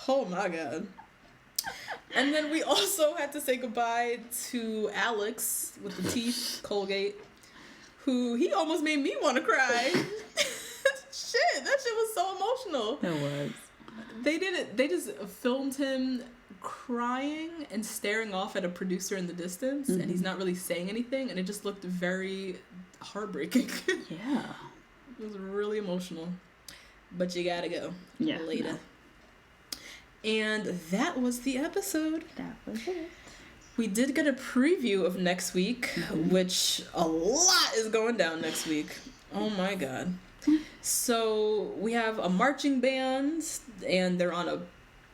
Oh my god. And then we also had to say goodbye to Alex with the teeth, Colgate, who he almost made me want to cry. Shit, that shit was so emotional. It was. They just filmed him crying and staring off at a producer in the distance, and he's not really saying anything, and it just looked very heartbreaking. Yeah. It was really emotional. But you gotta go. Yeah. Later. No. And that was the episode. That was it. We did get a preview of next week, which a lot is going down next week. Oh my god. So we have a marching band, and they're on a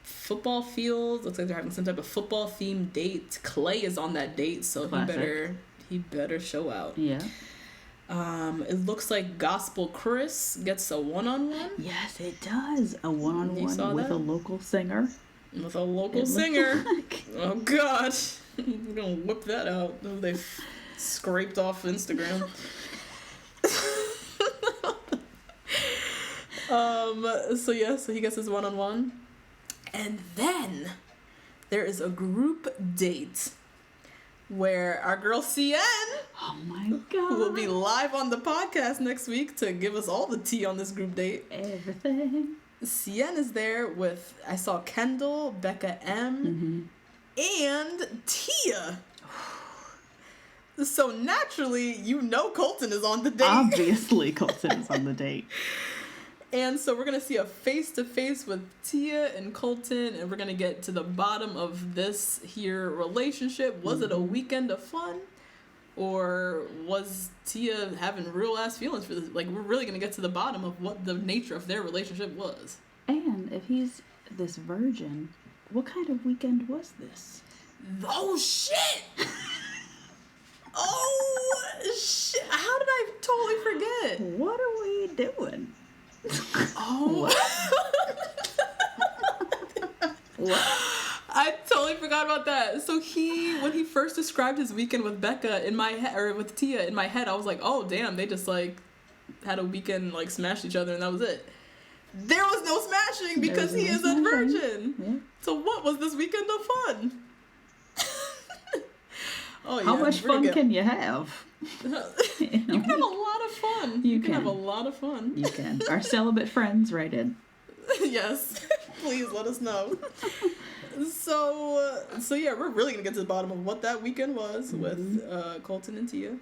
football field. Looks like they're having some type of football themed date. Clay is on that date, so he better show out. Yeah. It looks like Gospel Chris gets a one-on-one. Yes, it does. A one-on-one with a local singer. With a local singer. Oh god. We're gonna whip that out. They scraped off Instagram. So he gets his one-on-one. And then there is a group date where our girl CN will be live on the podcast next week to give us all the tea on this group date. Everything. CN is there with, I saw Kendall, Becca M, and Tia. So naturally, Colton is on the date. Obviously, Colton is on the date. And so we're going to see a face-to-face with Tia and Colton, and we're going to get to the bottom of this here relationship. Was it a weekend of fun? Or was Tia having real-ass feelings for this? Like, we're really going to get to the bottom of what the nature of their relationship was. And if he's this virgin, what kind of weekend was this? Oh, shit! Oh, shit! How did I totally forget? What are we doing? Oh. What? I totally forgot about that. So when he first described his weekend with Becca in my head, or with Tia in my head, I was like, oh damn, they just like had a weekend, like smashed each other, and that was it. There was no smashing because he is a virgin. Yeah. So what was this weekend of fun? Oh yeah. How much fun can you have? You can have a lot of fun. You can have a lot of fun. You can. Our celibate friends, write in. Yes. Please let us know. So yeah, we're really gonna get to the bottom of what that weekend was with Colton and Tia.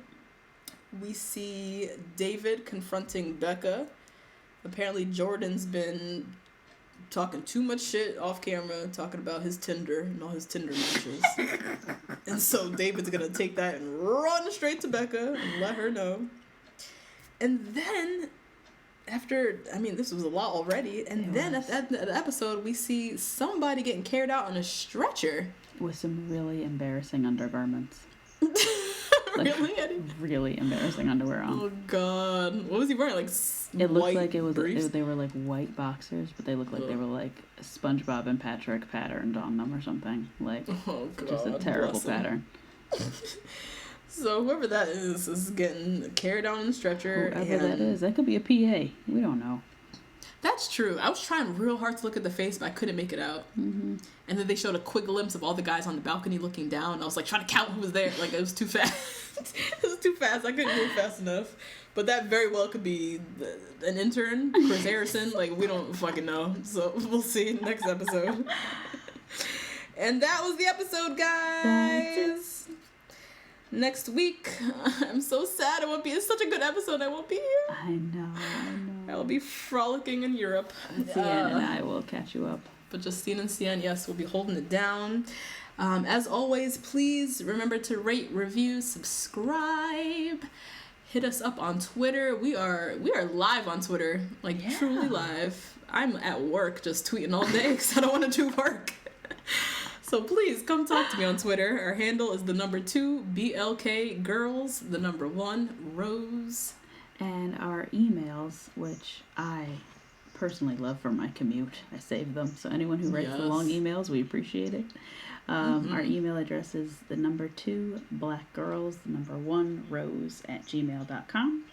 We see David confronting Becca. Apparently Jordan's been talking too much shit off camera, talking about his Tinder and all his Tinder matches. And so David's gonna take that and run straight to Becca and let her know. And then this was a lot already. And then at the end of the episode, we see somebody getting carried out on a stretcher. With some really embarrassing undergarments. Really? Really embarrassing underwear on. Oh, God. What was he wearing? Like, it looked like they were like white boxers, but they looked like they were like SpongeBob and Patrick patterned on them or something. Like, oh, God, just a terrible pattern. So whoever that is getting carried on the stretcher. Whoever that is. That could be a PA. We don't know. That's true. I was trying real hard to look at the face, but I couldn't make it out. Mm-hmm. And then they showed a quick glimpse of all the guys on the balcony looking down. I was like trying to count who was there. Like, it was too fast. It was too fast. I couldn't move fast enough. But that very well could be an intern, Chris Harrison. Like, we don't fucking know. So we'll see next episode. And that was the episode, guys. next week. I'm so sad I won't be. It's such a good episode. I won't be here. I know. I'll be frolicking in Europe. CN and I will catch you up. But Justine and CN, yes, we'll be holding it down. As always, please remember to rate, review, subscribe. Hit us up on Twitter. We are live on Twitter, truly live. I'm at work just tweeting all day because I don't want to do work. So please come talk to me on Twitter. Our handle is the number 2 BLK Girls, the number 1 Rose. And our emails, which I personally love for my commute. I save them. So anyone who writes the long emails, we appreciate it. Our email address is the number 2 blackgirls, the number 1 rose @gmail.com.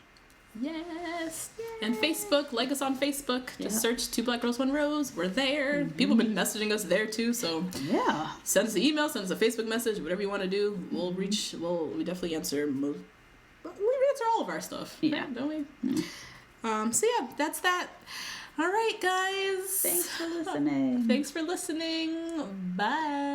Yes. And Facebook, like us on Facebook. Just search 2 Black Girls 1 Rose. We're there. People have been messaging us there too. So send us an email, send us a Facebook message, whatever you want to do. We'll we definitely answer. We answer all of our stuff. Yeah, right, don't we? So yeah, that's that. All right, guys. Thanks for listening. Thanks for listening. Bye.